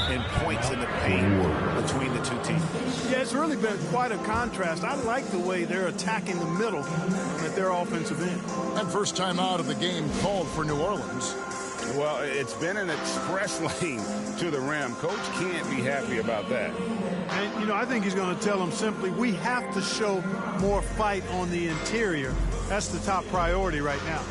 in points in the paint between the two teams. Yeah, it's really been quite a contrast. I like the way they're attacking the middle at their offensive end. And first time out of the game called for New Orleans. Well, it's been an express lane to the rim. Coach can't be happy about that. And, you know, I think he's going to tell them simply, we have to show more fight on the interior. That's the top priority right now.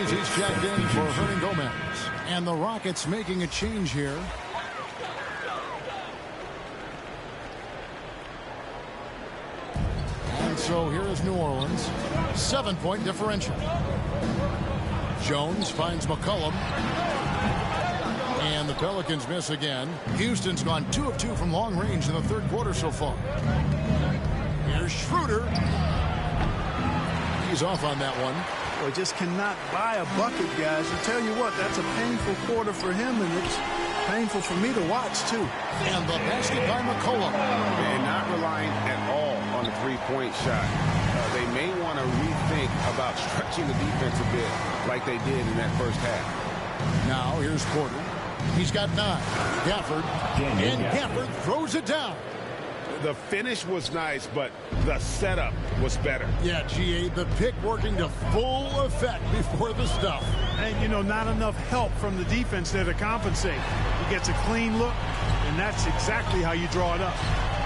He's checked in for Hernan Gomez. And the Rockets making a change here. And so here is New Orleans. 7-point differential. Jones finds McCollum. And the Pelicans miss again. Houston's gone 2 of 2 from long range in the third quarter so far. Here's Schroeder. He's off on that one. Well, just cannot buy a bucket, guys. I tell you what, that's a painful quarter for him, and it's painful for me to watch, too. And the basket by McCollum. And not relying at all on the three-point shot. They may want to rethink about stretching the defense a bit like they did in that first half. Now, here's Porter. He's got 9. Gafford. And Gafford throws it down. The finish was nice, but the setup was better. Yeah, GA, the pick working to full effect before the stuff. And, you know, not enough help from the defense there to compensate. He gets a clean look, and that's exactly how you draw it up.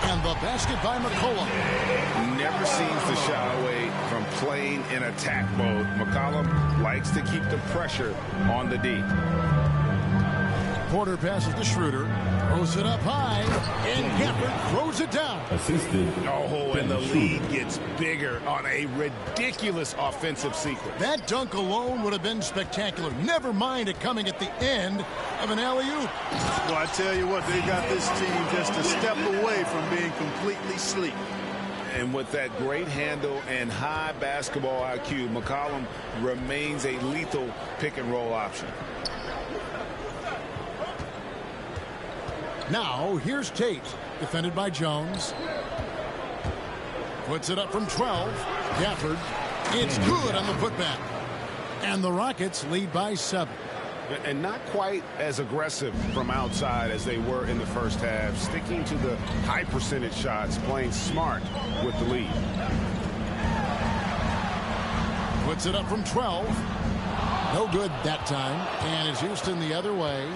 And the basket by McCollum. Never seems to shy away from playing in attack mode. McCollum likes to keep the pressure on the D. Porter passes to Schroeder. Throws it up high. And Gafford throws it down. Assisted. Oh, and the lead gets bigger on a ridiculous offensive sequence. That dunk alone would have been spectacular. Never mind it coming at the end of an alley-oop. Well, I tell you what, they got this team just a step away from being completely asleep. And with that great handle and high basketball IQ, McCollum remains a lethal pick-and-roll option. Now, here's Tate, defended by Jones. Puts it up from 12. Gafford. It's good on the putback. And the Rockets lead by 7. And not quite as aggressive from outside as they were in the first half. Sticking to the high percentage shots, playing smart with the lead. Puts it up from 12. No good that time. And it's Houston the other way.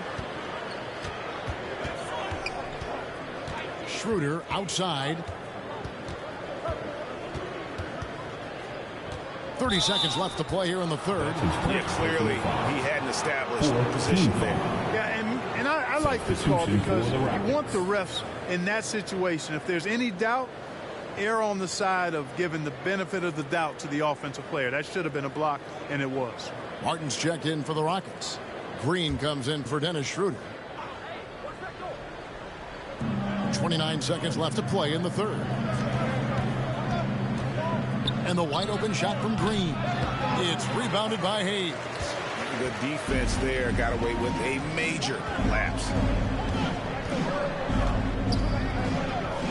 Schroeder outside. 30 seconds left to play here in the third. Yeah, clearly he hadn't established a position there. Yeah, and I like this call because you want the refs in that situation. If there's any doubt, err on the side of giving the benefit of the doubt to the offensive player. That should have been a block, and it was. Martin's checked in for the Rockets. Green comes in for Dennis Schroeder. 29 seconds left to play in the third. And the wide open shot from Green. It's rebounded by Hayes. The defense there got away with a major lapse.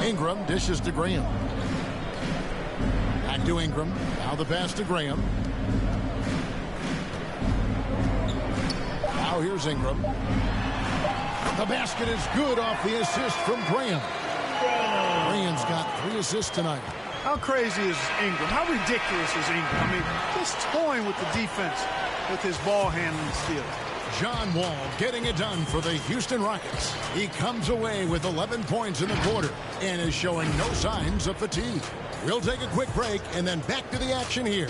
Ingram dishes to Graham. Back to Ingram. Now the pass to Graham. Now here's Ingram. The basket is good off the assist from Graham. Graham's got 3 assists tonight. How crazy is Ingram? How ridiculous is Ingram? I mean, just toying with the defense with his ball handling skill. John Wall getting it done for the Houston Rockets. He comes away with 11 points in the quarter and is showing no signs of fatigue. We'll take a quick break and then back to the action here.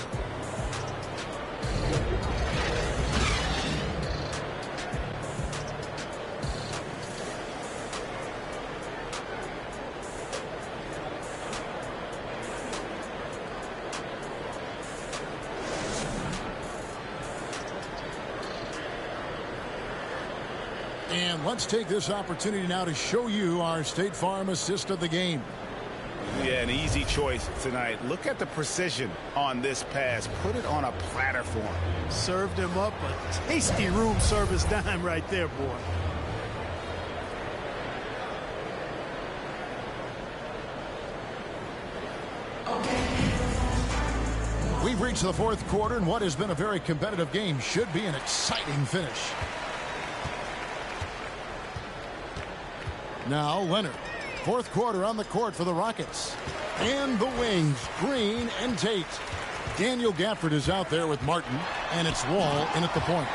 And let's take this opportunity now to show you our State Farm assist of the game. Yeah, an easy choice tonight. Look at the precision on this pass. Put it on a platter for him. Served him up a tasty room service dime right there, boy. We've reached the fourth quarter, and what has been a very competitive game should be an exciting finish. Now Leonard. Fourth quarter on the court for the Rockets. And the wings, Green and Tate. Daniel Gafford is out there with Martin, and it's Wall in at the point.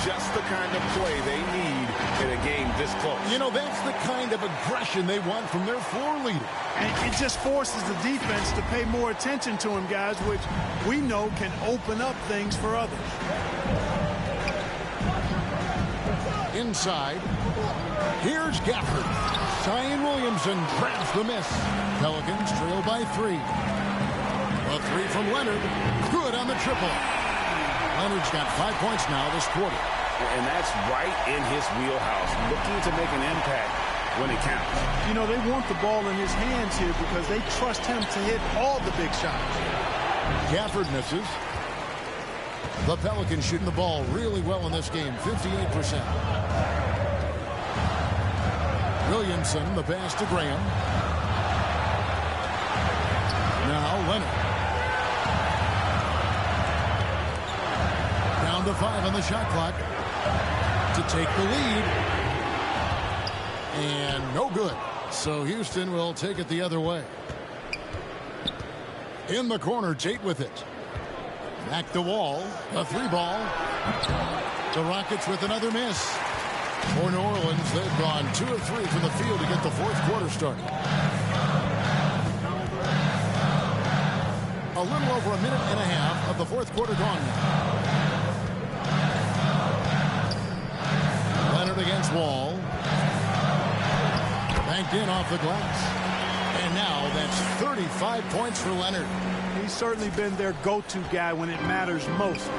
Just the kind of play they need in a game this close. You know, that's the kind of aggression they want from their floor leader. And it just forces the defense to pay more attention to him, guys, which we know can open up things for others. Inside, here's Gafford. Zion Williamson grabs the miss. Pelicans trail by 3. A 3 from Leonard. Good on the triple. Leonard's got 5 points now this quarter. And that's right in his wheelhouse. Looking to make an impact when it counts. You know, they want the ball in his hands here because they trust him to hit all the big shots. Gafford misses. The Pelicans shooting the ball really well in this game, 58%. Williamson, the pass to Graham. Now Leonard. Down to 5 on the shot clock to take the lead. And no good. So Houston will take it the other way. In the corner, Tate with it. Back to Wall. A 3-ball. The Rockets with another miss. For New Orleans, they've gone 2 of 3 from the field to get the fourth quarter started. A little over a minute and a half of the fourth quarter gone now. Leonard against Wall. Banked in off the glass. And now that's 35 points for Leonard. He's certainly been their go-to guy when it matters most.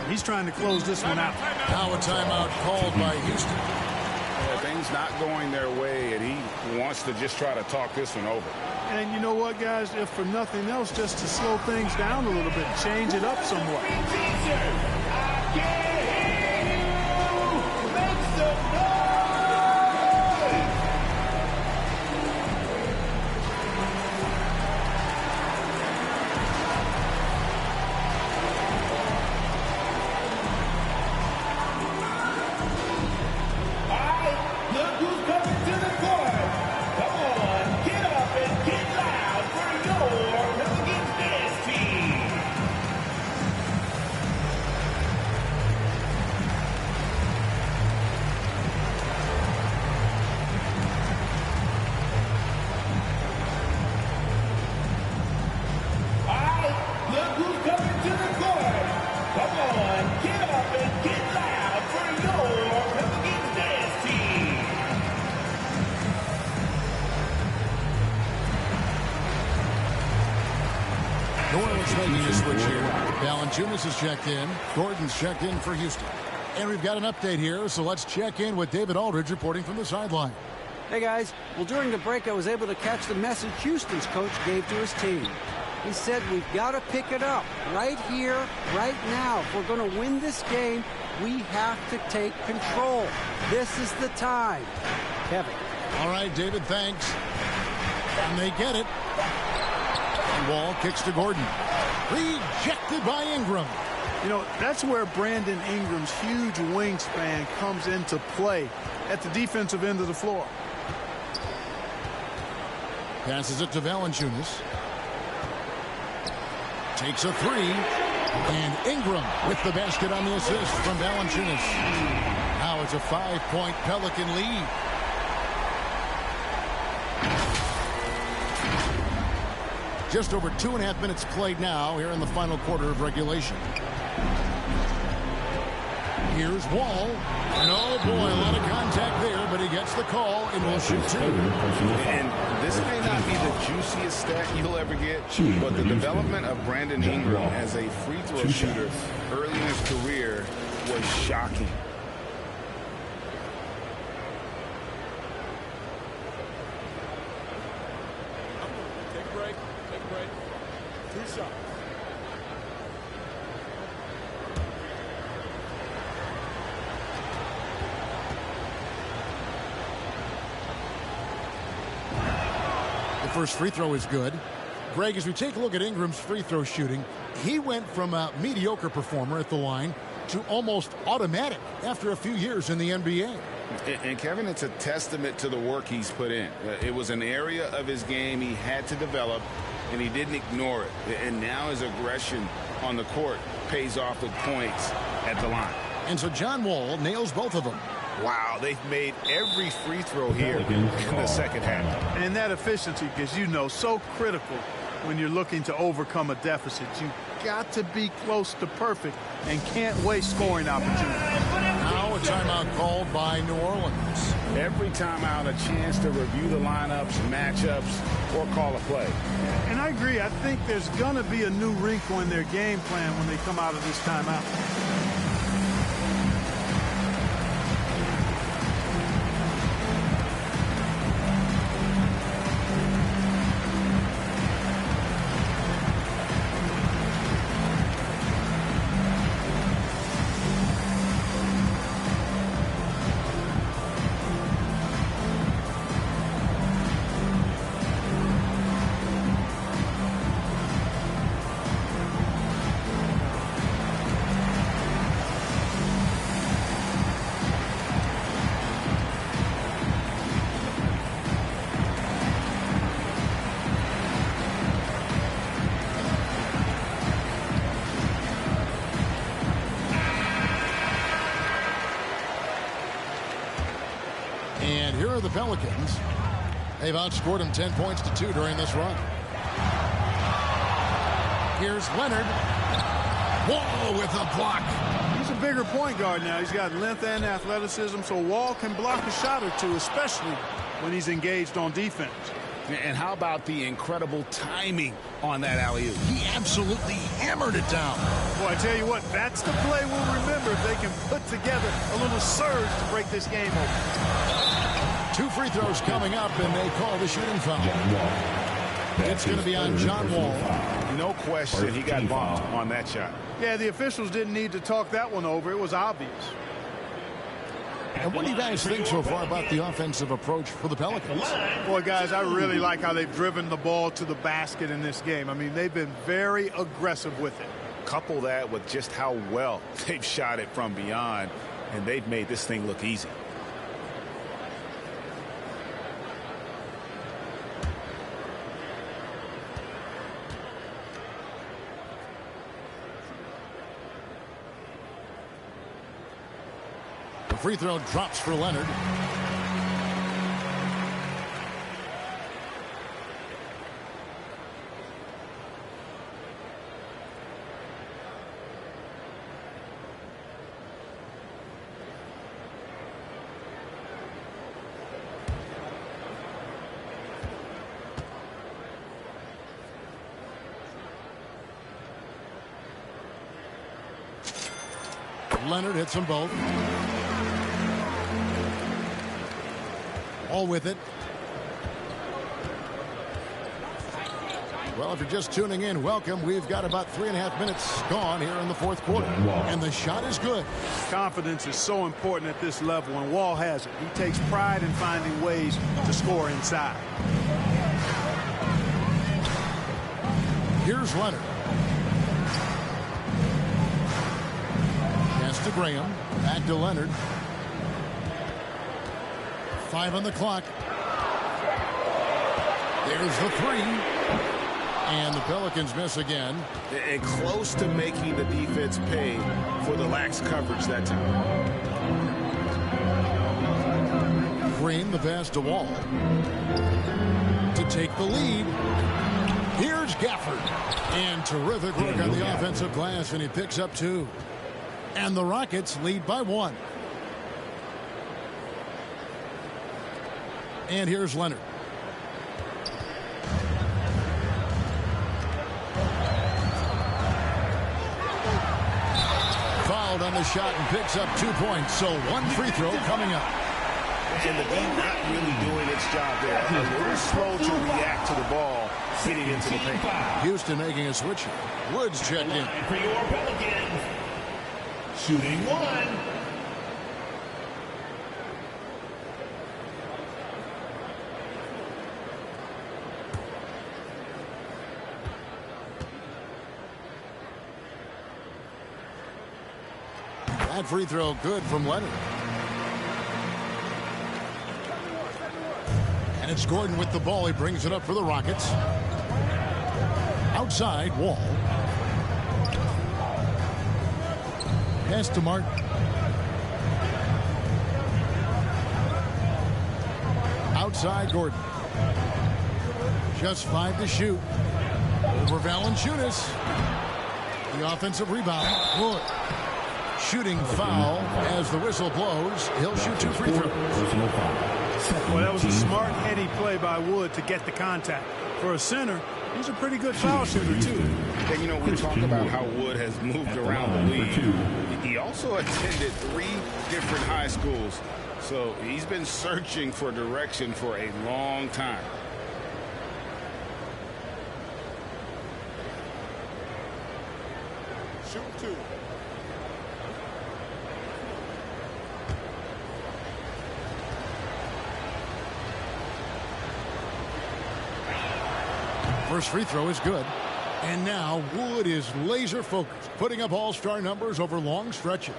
He's trying to close this one out. Now a timeout called by Houston. Yeah, things not going their way, and he wants to just try to talk this one over. And you know what, guys? If for nothing else, just to slow things down a little bit, change it up somewhat. Valanciunas is checked in. Gordon's checked in for Houston. And we've got an update here, so let's check in with David Aldridge reporting from the sideline. Hey, guys. Well, during the break, I was able to catch the message Houston's coach gave to his team. He said, we've got to pick it up right here, right now. If we're going to win this game, we have to take control. This is the time. Kevin. All right, David, thanks. And they get it. And Wall kicks to Gordon. Rejected by Ingram. You know, that's where Brandon Ingram's huge wingspan comes into play at the defensive end of the floor. Passes it to Valanciunas. Takes a three. And Ingram with the basket on the assist from Valanciunas. Now it's a 5-point Pelican lead. Just over 2.5 minutes played now here in the final quarter of regulation. Here's Wall. And oh boy, a lot of contact there, but he gets the call and will shoot two. And this may not be the juiciest stat you'll ever get, but the development of Brandon Ingram as a free throw shooter early in his career was shocking. Take a break. Take a break. 2 shots. First free throw is good. Greg, as we take a look at Ingram's free throw shooting, he went from a mediocre performer at the line to almost automatic after a few years in the NBA. And Kevin, it's a testament to the work he's put in. It was an area of his game he had to develop, and he didn't ignore it. And now his aggression on the court pays off with points at the line. And so John Wall nails both of them. Wow, they've made every free throw here in the second half. And that efficiency is, so critical when you're looking to overcome a deficit. You got to be close to perfect and can't waste scoring opportunities. Now a timeout called by New Orleans. Every timeout, a chance to review the lineups, matchups, or call a play. And I agree. I think there's going to be a new wrinkle in their game plan when they come out of this timeout. And here are the Pelicans. They've outscored them 10 points to 2 during this run. Here's Leonard. Wall with a block. He's a bigger point guard now. He's got length and athleticism, so Wall can block a shot or two, especially when he's engaged on defense. And how about the incredible timing on that alley-oop? He absolutely hammered it down. Boy, I tell you what, that's the play we'll remember if they can put together a little surge to break this game open. 2 free throws coming up, and they call the shooting foul. It's going to be on John Wall. No question, he got bumped on that shot. Yeah, the officials didn't need to talk that one over. It was obvious. And what do you guys think so far about the offensive approach for the Pelicans? Boy, guys, I really like how they've driven the ball to the basket in this game. I mean, they've been very aggressive with it. Couple that with just how well they've shot it from beyond, and they've made this thing look easy. Free throw drops for Leonard. Leonard hits them both. All with it. Well, if you're just tuning in, welcome. We've got about 3.5 minutes gone here in the fourth quarter. And the shot is good. Confidence is so important at this level, and Wall has it. He takes pride in finding ways to score inside. Here's Leonard. Pass to Graham. Back to Leonard. 5 on the clock. There's the 3. And the Pelicans miss again. And close to making the defense pay for the lax coverage that time. Green, the pass to Wall. To take the lead. Here's Gafford. And terrific work on the offensive glass, and he picks up 2. And the Rockets lead by 1. And here's Leonard. Fouled on the shot and picks up 2 points. So 1 free throw coming up. And the team not really doing its job there. A little slow to react to the ball getting into the paint. Houston making a switch. Woods checked in. For your Pelicans, shooting 1. That free throw good from Leonard. And it's Gordon with the ball. He brings it up for the Rockets. Outside, Wall. Pass to Martin. Outside, Gordon. Just 5 to shoot. Over Valanciunas. The offensive rebound. Wood. Shooting foul as the whistle blows. He'll shoot 2 free throws. Well, that was a smart, heady play by Wood to get the contact. For a center, he's a pretty good foul shooter, too. And, you know, we talk about how Wood has moved around the league. He also attended 3 different high schools. So he's been searching for direction for a long time. Shoot 2. First free throw is good. And now Wood is laser focused, putting up all-star numbers over long stretches.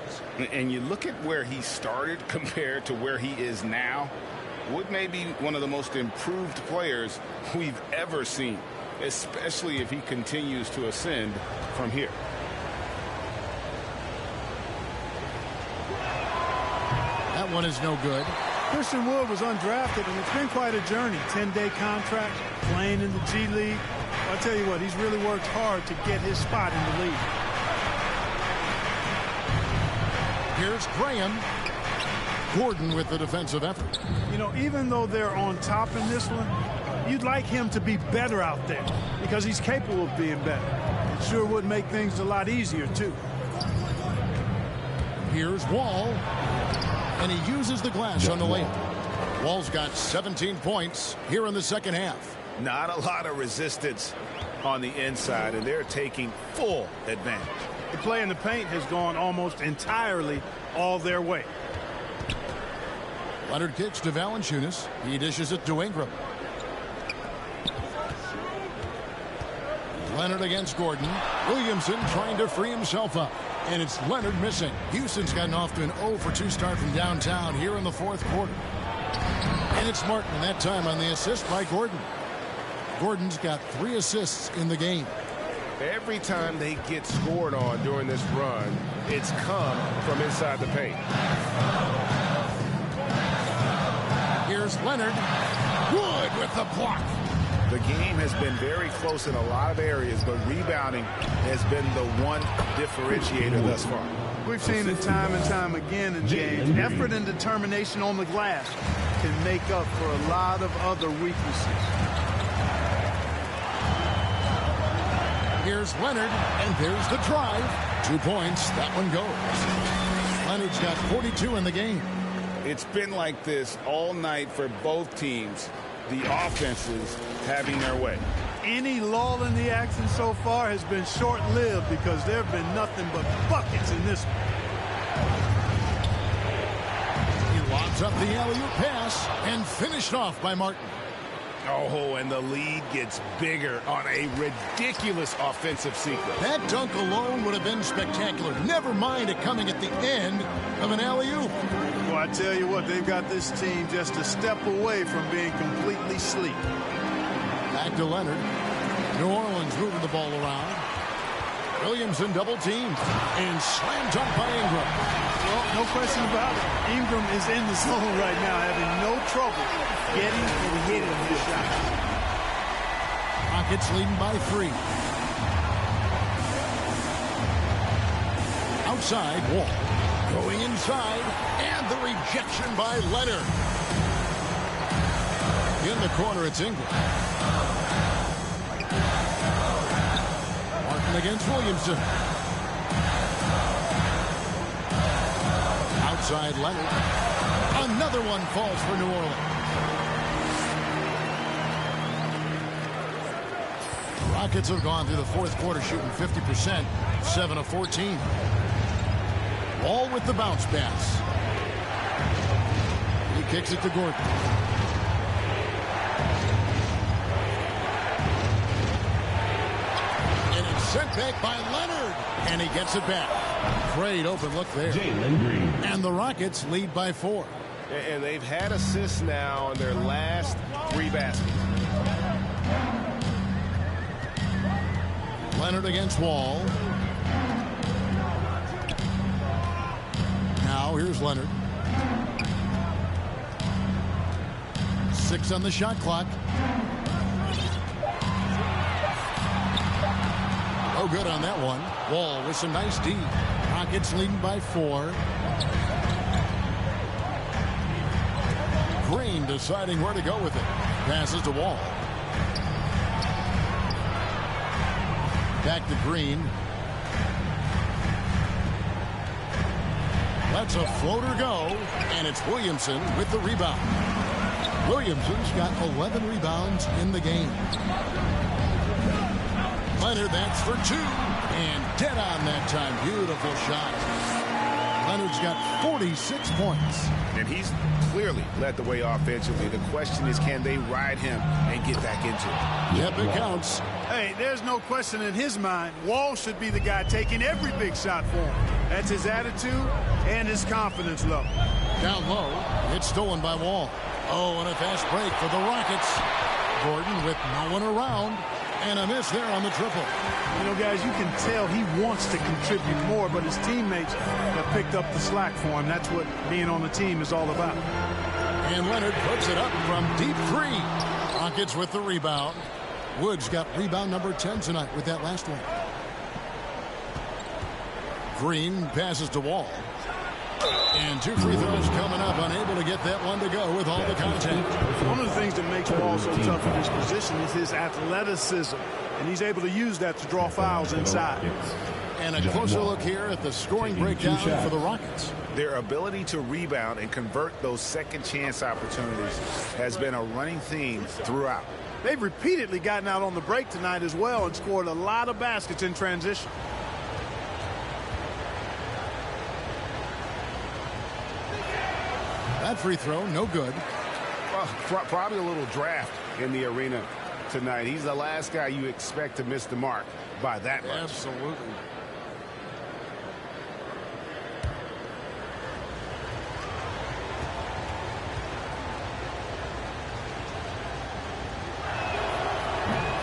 And you look at where he started compared to where he is now. Wood may be one of the most improved players we've ever seen, especially if he continues to ascend from here. That one is no good. Christian Wood was undrafted, and it's been quite a journey. 10-day contract, playing in the G League. I'll tell you what, he's really worked hard to get his spot in the league. Here's Graham. Gordon with the defensive effort. You know, even though they're on top in this one, you'd like him to be better out there because he's capable of being better. It sure would make things a lot easier, too. Here's Wall. And he uses the glass on the layup. Wall's got 17 points here in the second half. Not a lot of resistance on the inside, and they're taking full advantage. The play in the paint has gone almost entirely all their way. Leonard kicks to Valanciunas. He dishes it to Ingram. Leonard against Gordon. Williamson trying to free himself up. And it's Leonard missing. Houston's gotten off to an 0 for 2 start from downtown here in the 4th quarter. And it's Martin, and that time on the assist by Gordon. Gordon's got 3 assists in the game. Every time they get scored on during this run, it's come from inside the paint. Here's Leonard. Wood with the block. The game has been very close in a lot of areas, but rebounding has been the one differentiator thus far. We've seen it time and time again in games. Effort and determination on the glass can make up for a lot of other weaknesses. Here's Leonard, and there's the drive. 2 points. That one goes. Leonard's got 42 in the game. It's been like this all night for both teams. The offenses having their way. Any lull in the action so far has been short-lived because there have been nothing but buckets in this one. He lobs up the alley-oop pass and finished off by Martin. Oh, and the lead gets bigger on a ridiculous offensive sequence. That dunk alone would have been spectacular. Never mind it coming at the end of an alley-oop. Well, I tell you what, they've got this team just a step away from being completely asleep. Back to Leonard. New Orleans moving the ball around. Williamson double teamed and slam dunk by Ingram. Well, no question about it. Ingram is in the zone right now, having no trouble getting and hitting his shot. Rockets leading by 3. Outside, Wall. Going inside, and the rejection by Leonard. In the corner, it's Ingram. Martin against Williamson. Outside, Leonard. Another one falls for New Orleans. Rockets have gone through the fourth quarter shooting 50%, 7 of 14. Wall with the bounce pass. He kicks it to Gordon. And it's sent back by Leonard. And he gets it back. Great open look there. And the Rockets lead by 4. And they've had assists now in their last 3 baskets. Leonard against Wall. Now here's Leonard. 6 on the shot clock. No good on that one. Wall with some nice D. Rockets leading by 4. Green deciding where to go with it. Passes to Wall. Back to Green. Lets a floater go, and it's Williamson with the rebound. Williamson's got 11 rebounds in the game. Leonard, that's for 2. And dead on that time. Beautiful shot. Leonard's got 46 points. And he's clearly led the way offensively. The question is, can they ride him and get back into it? Yep, it counts. Hey, there's no question in his mind. Wall should be the guy taking every big shot for him. That's his attitude and his confidence level. Down low, it's stolen by Wall. Oh, and a fast break for the Rockets. Gordon with no one around. And a miss there on the triple. You know, guys, you can tell he wants to contribute more, but his teammates have picked up the slack for him. That's what being on the team is all about. And Leonard puts it up from deep 3. Rockets with the rebound. Woods got rebound number 10 tonight with that last one. Green passes to Wall. And 2 free throws coming up, unable to get that one to go with all the contact. One of the things that makes Wall so tough in his position is his athleticism, and he's able to use that to draw fouls inside. And a closer look here at the scoring breakdown for the Rockets. Their ability to rebound and convert those second chance opportunities has been a running theme throughout. They've repeatedly gotten out on the break tonight as well and scored a lot of baskets in transition. That free throw, no good. Well, probably a little draft in the arena tonight. He's the last guy you expect to miss the mark by that much. Absolutely.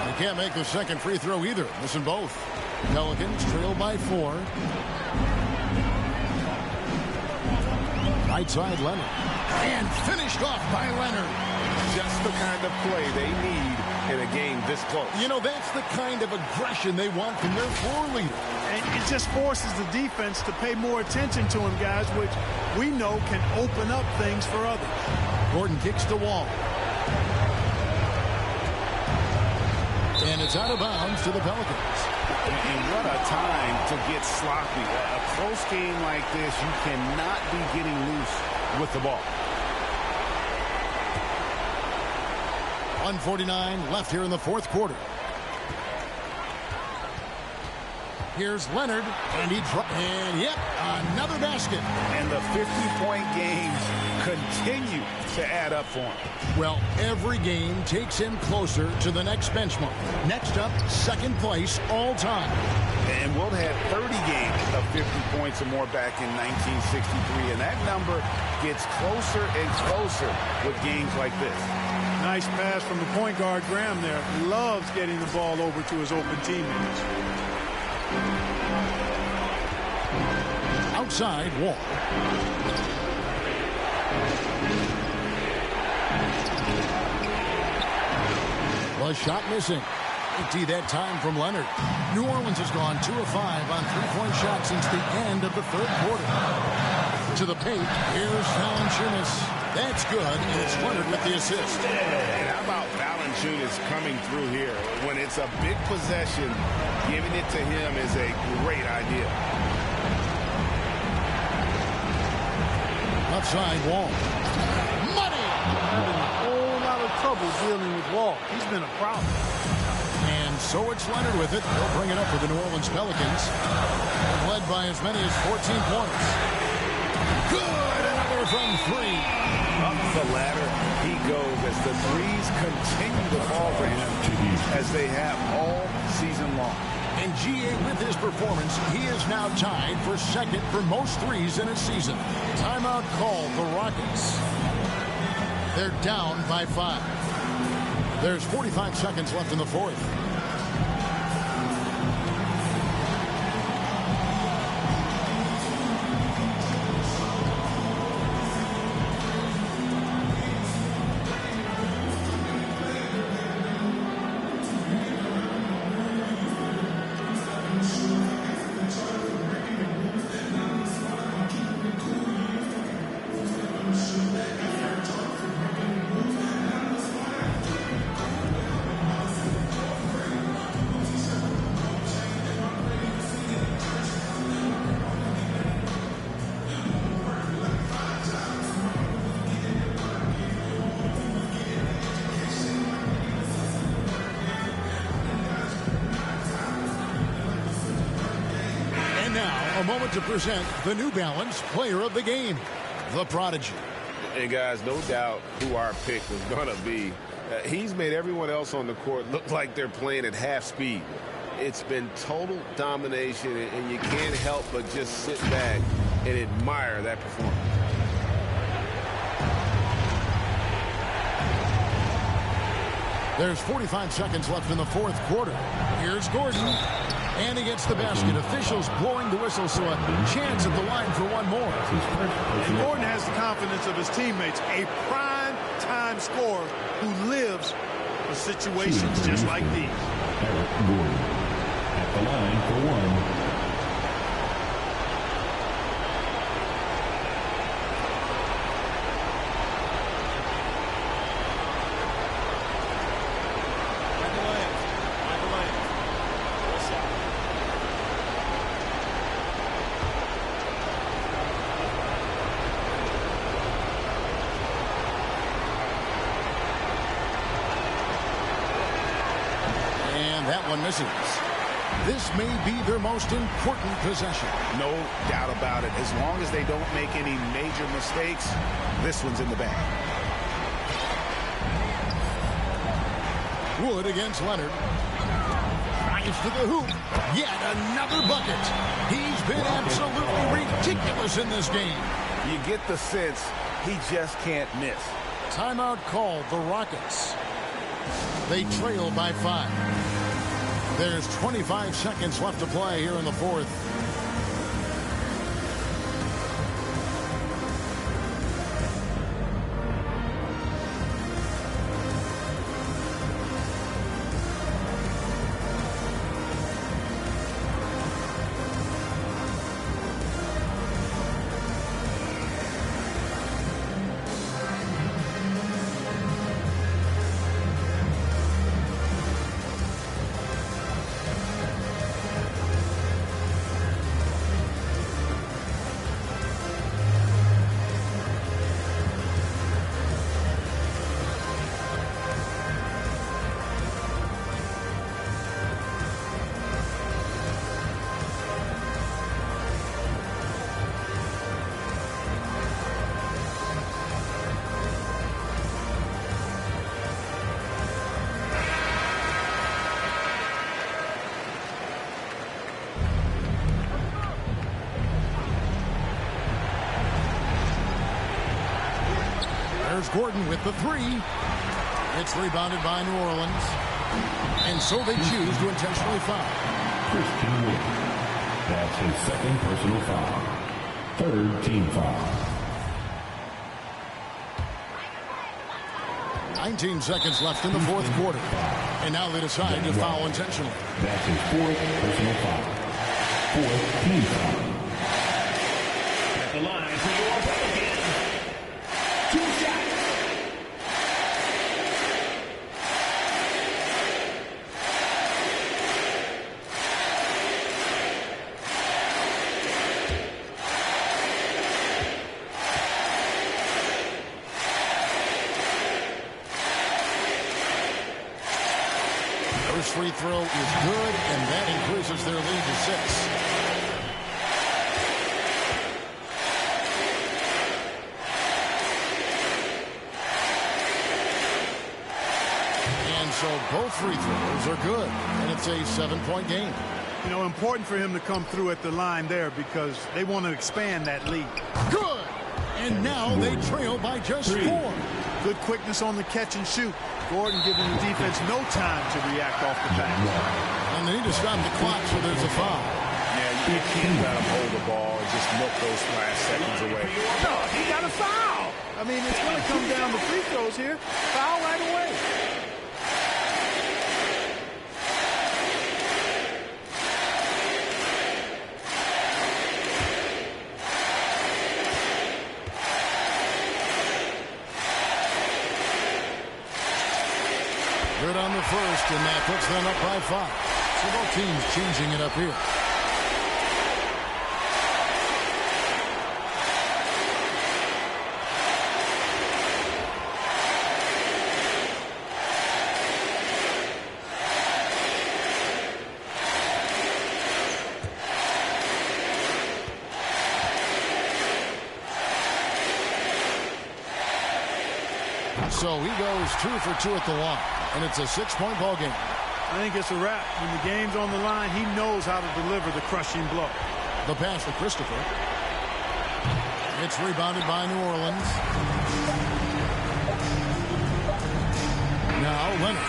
They can't make the second free throw either. Missing both. Pelicans trail by 4. Right side, Leonard. And finished off by Leonard. Just the kind of play they need in a game this close. You know, that's the kind of aggression they want from their floor leader. And it just forces the defense to pay more attention to him, guys, which we know can open up things for others. Gordon kicks to Wall. And it's out of bounds to the Pelicans. And what a time to get sloppy. A close game like this, you cannot be getting loose with the ball. 1:49 left here in the fourth quarter. Here's Leonard, and yep, another basket. And the 50-point games continue to add up for him. Well, every game takes him closer to the next benchmark. Next up, second place all time. And Wilt had 30 games of 50 points or more back in 1963, and that number gets closer and closer with games like this. Nice pass from the point guard, Graham, there. Loves getting the ball over to his open teammates. Outside, Wall. The shot missing. Empty that time from Leonard. New Orleans has gone 2 of 5 on three-point shots since the end of the third quarter. To the paint, here's Valanciunas. That's good, and it's Leonard with the assist. And how about Valanciunas coming through here? When it's a big possession, giving it to him is a great idea. Left side, Wall. Money! Having a whole lot of trouble dealing with Wall. He's been a problem. And so it's Leonard with it. They'll bring it up for the New Orleans Pelicans. They're led by as many as 14 points. Good! Another from 3. Up the ladder he goes as the threes continue to fall for him as they have all season long. And GA, with his performance, he is now tied for second for most threes in a season. Timeout called the Rockets. They're down by 5. There's 45 seconds left in the fourth. A moment to present the New Balance Player of the Game, the Prodigy. And guys, no doubt who our pick was going to be. He's made everyone else on the court look like they're playing at half speed. It's been total domination, and you can't help but just sit back and admire that performance. There's 45 seconds left in the fourth quarter. Here's Gordon. And he gets the basket. Officials blowing the whistle, so a chance at the line for one more. And Gordon has the confidence of his teammates, a prime-time scorer who lives for situations just like these. Eric Gordon at the line for one. Misses. This may be their most important possession. No doubt about it. As long as they don't make any major mistakes, this one's in the bag. Wood against Leonard. Drives to the hoop. Yet another bucket. He's been absolutely ridiculous in this game. You get the sense he just can't miss. Timeout called the Rockets. They trail by 5. There's 25 seconds left to play here in the fourth. There's Gordon with the 3. It's rebounded by New Orleans. And so they choose to intentionally foul. Christian Wood. That's his second personal foul. Third team foul. 19 seconds left in the fourth quarter. And now they decide to foul intentionally. That's his fourth personal foul. Fourth team foul. At the line for your Pelicans. 2 shots. Free throw is good, and that increases their lead to 6. And so both free throws are good, and it's a 7-point game. You know, important for him to come through at the line there because they want to expand that lead. Good! And now they trail by just 4. Good quickness on the catch and shoot. Gordon giving the defense no time to react off the pass. And they need to stop the clock, so there's a foul. Yeah, you can't let him hold the ball and just milk those last seconds away. No, he got a foul. I mean, it's going to come down to free throws here. Foul right away. Good on the first, and that puts them up by 5. So both teams changing it up here. So he goes 2 for 2 at the line, and it's a 6-point ball game. I think it's a wrap. When the game's on the line, he knows how to deliver the crushing blow. The pass to Christopher. It's rebounded by New Orleans. Now Leonard.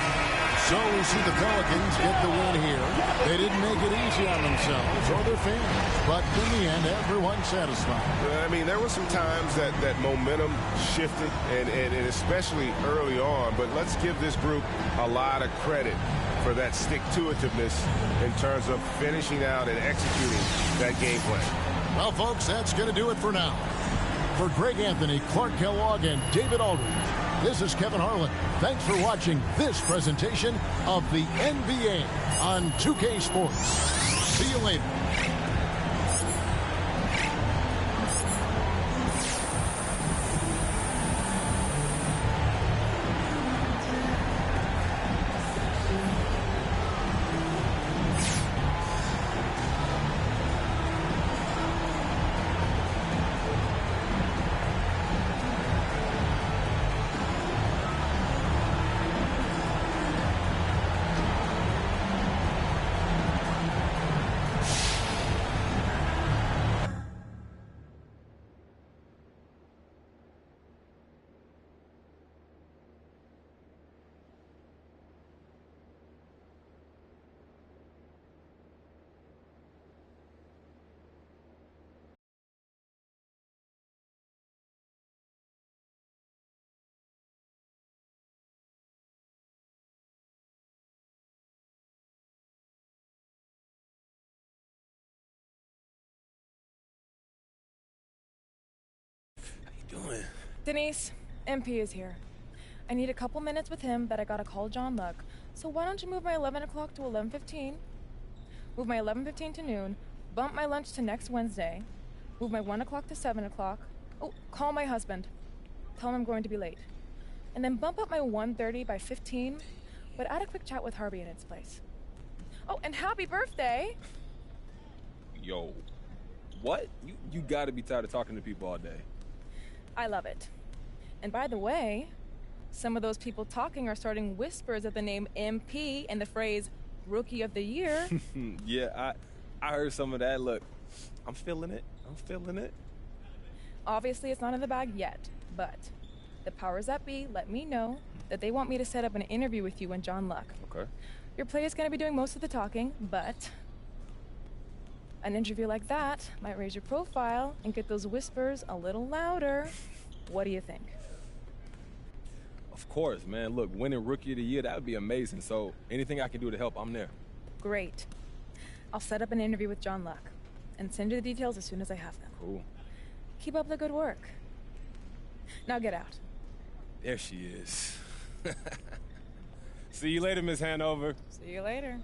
So we see the Pelicans get the win here. They didn't make it easy on themselves or their fans, but in the end, everyone's satisfied. I mean, there were some times that momentum shifted, and especially early on, but let's give this group a lot of credit for that stick-to-itiveness in terms of finishing out and executing that game plan. Well, folks, that's going to do it for now. For Greg Anthony, Clark Kellogg, and David Aldridge, this is Kevin Harlan. Thanks for watching this presentation of the NBA on 2K Sports. See you later. Doing? Denise, MP is here. I need a couple minutes with him, but I gotta call John Luck. So why don't you move my 11 o'clock to 11:15? Move my 11:15 to noon. Bump my lunch to next Wednesday. Move my 1 o'clock to 7 o'clock. Oh, call my husband. Tell him I'm going to be late. And then bump up my 1:30 by 15, but add a quick chat with Harvey in its place. Oh, and happy birthday! Yo, what? You gotta be tired of talking to people all day. I love it. And by the way, some of those people talking are starting whispers of the name MP and the phrase Rookie of the Year. Yeah, I heard some of that. Look, I'm feeling it. Obviously, it's not in the bag yet, but the powers that be let me know that they want me to set up an interview with you and John Luck. Okay. Your player's going to be doing most of the talking, but an interview like that might raise your profile and get those whispers a little louder. What do you think? Of course, man. Look, winning Rookie of the Year, that would be amazing. So anything I can do to help, I'm there. Great. I'll set up an interview with John Luck and send you the details as soon as I have them. Cool. Keep up the good work. Now get out. There she is. See you later, Miss Hanover. See you later.